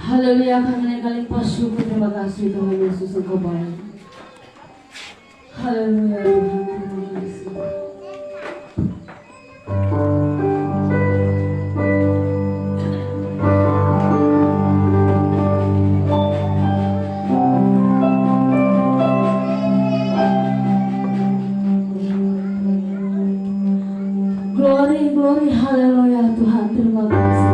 Haleluya, kami kalimpah syukur, terima kasih Tuhan Yesus, Engkau baik. Haleluya Tuhan, terima kasih. Glory, glory, haleluya Tuhan, terima kasih.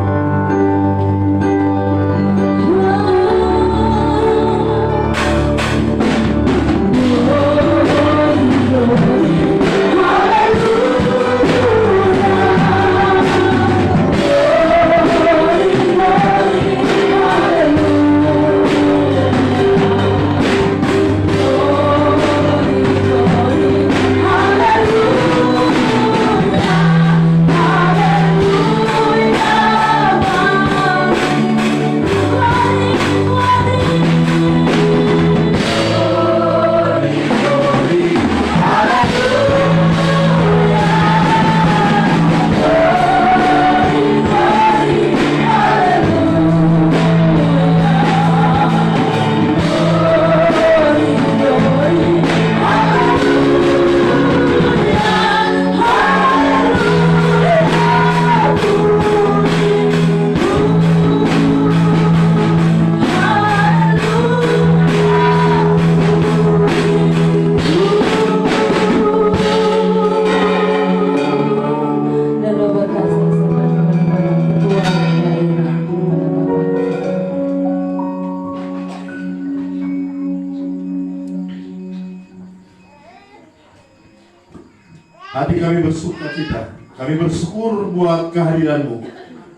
Kami bersyukur buat kehadiranmu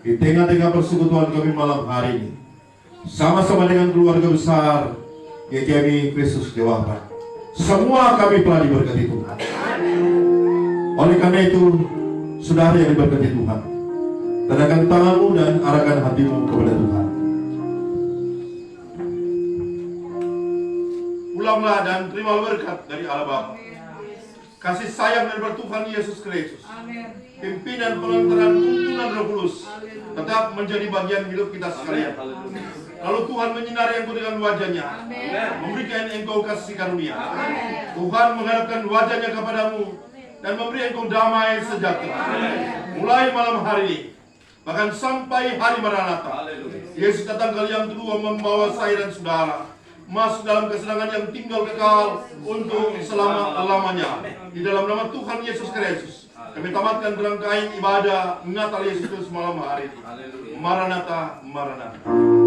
di tengah-tengah persekutuan kami malam hari ini. Sama-sama dengan keluarga besar GKMI Kristus Dewapa. Semua kami telah diberkati Tuhan. Oleh karena itu, saudara yang diberkati Tuhan, tandahkan tanganmu dan arahkan hatimu kepada Tuhan. Ulanglah dan terima berkat dari Allah Bapa, kasih sayang dari Tuhan Yesus Kristus, pimpinan pengantaran tuntunan Roh Kudus tetap menjadi bagian hidup kita sekalian. Lalu Tuhan menyinari engkau dengan wajahnya, memberikan engkau kasih karunia. Tuhan menghadapkan wajahnya kepadamu dan memberi engkau damai sejahtera. Mulai malam hari ini, bahkan sampai hari Maranatha, Yesus datang kali yang kedua membawa saya dan saudara masuk dalam kesenangan yang tinggal kekal untuk selama-lamanya. Di dalam nama Tuhan Yesus Kristus, kami tamatkan rangkaian ibadah Natal Yesus Kristus malam hari ini. Maranatha, Maranatha.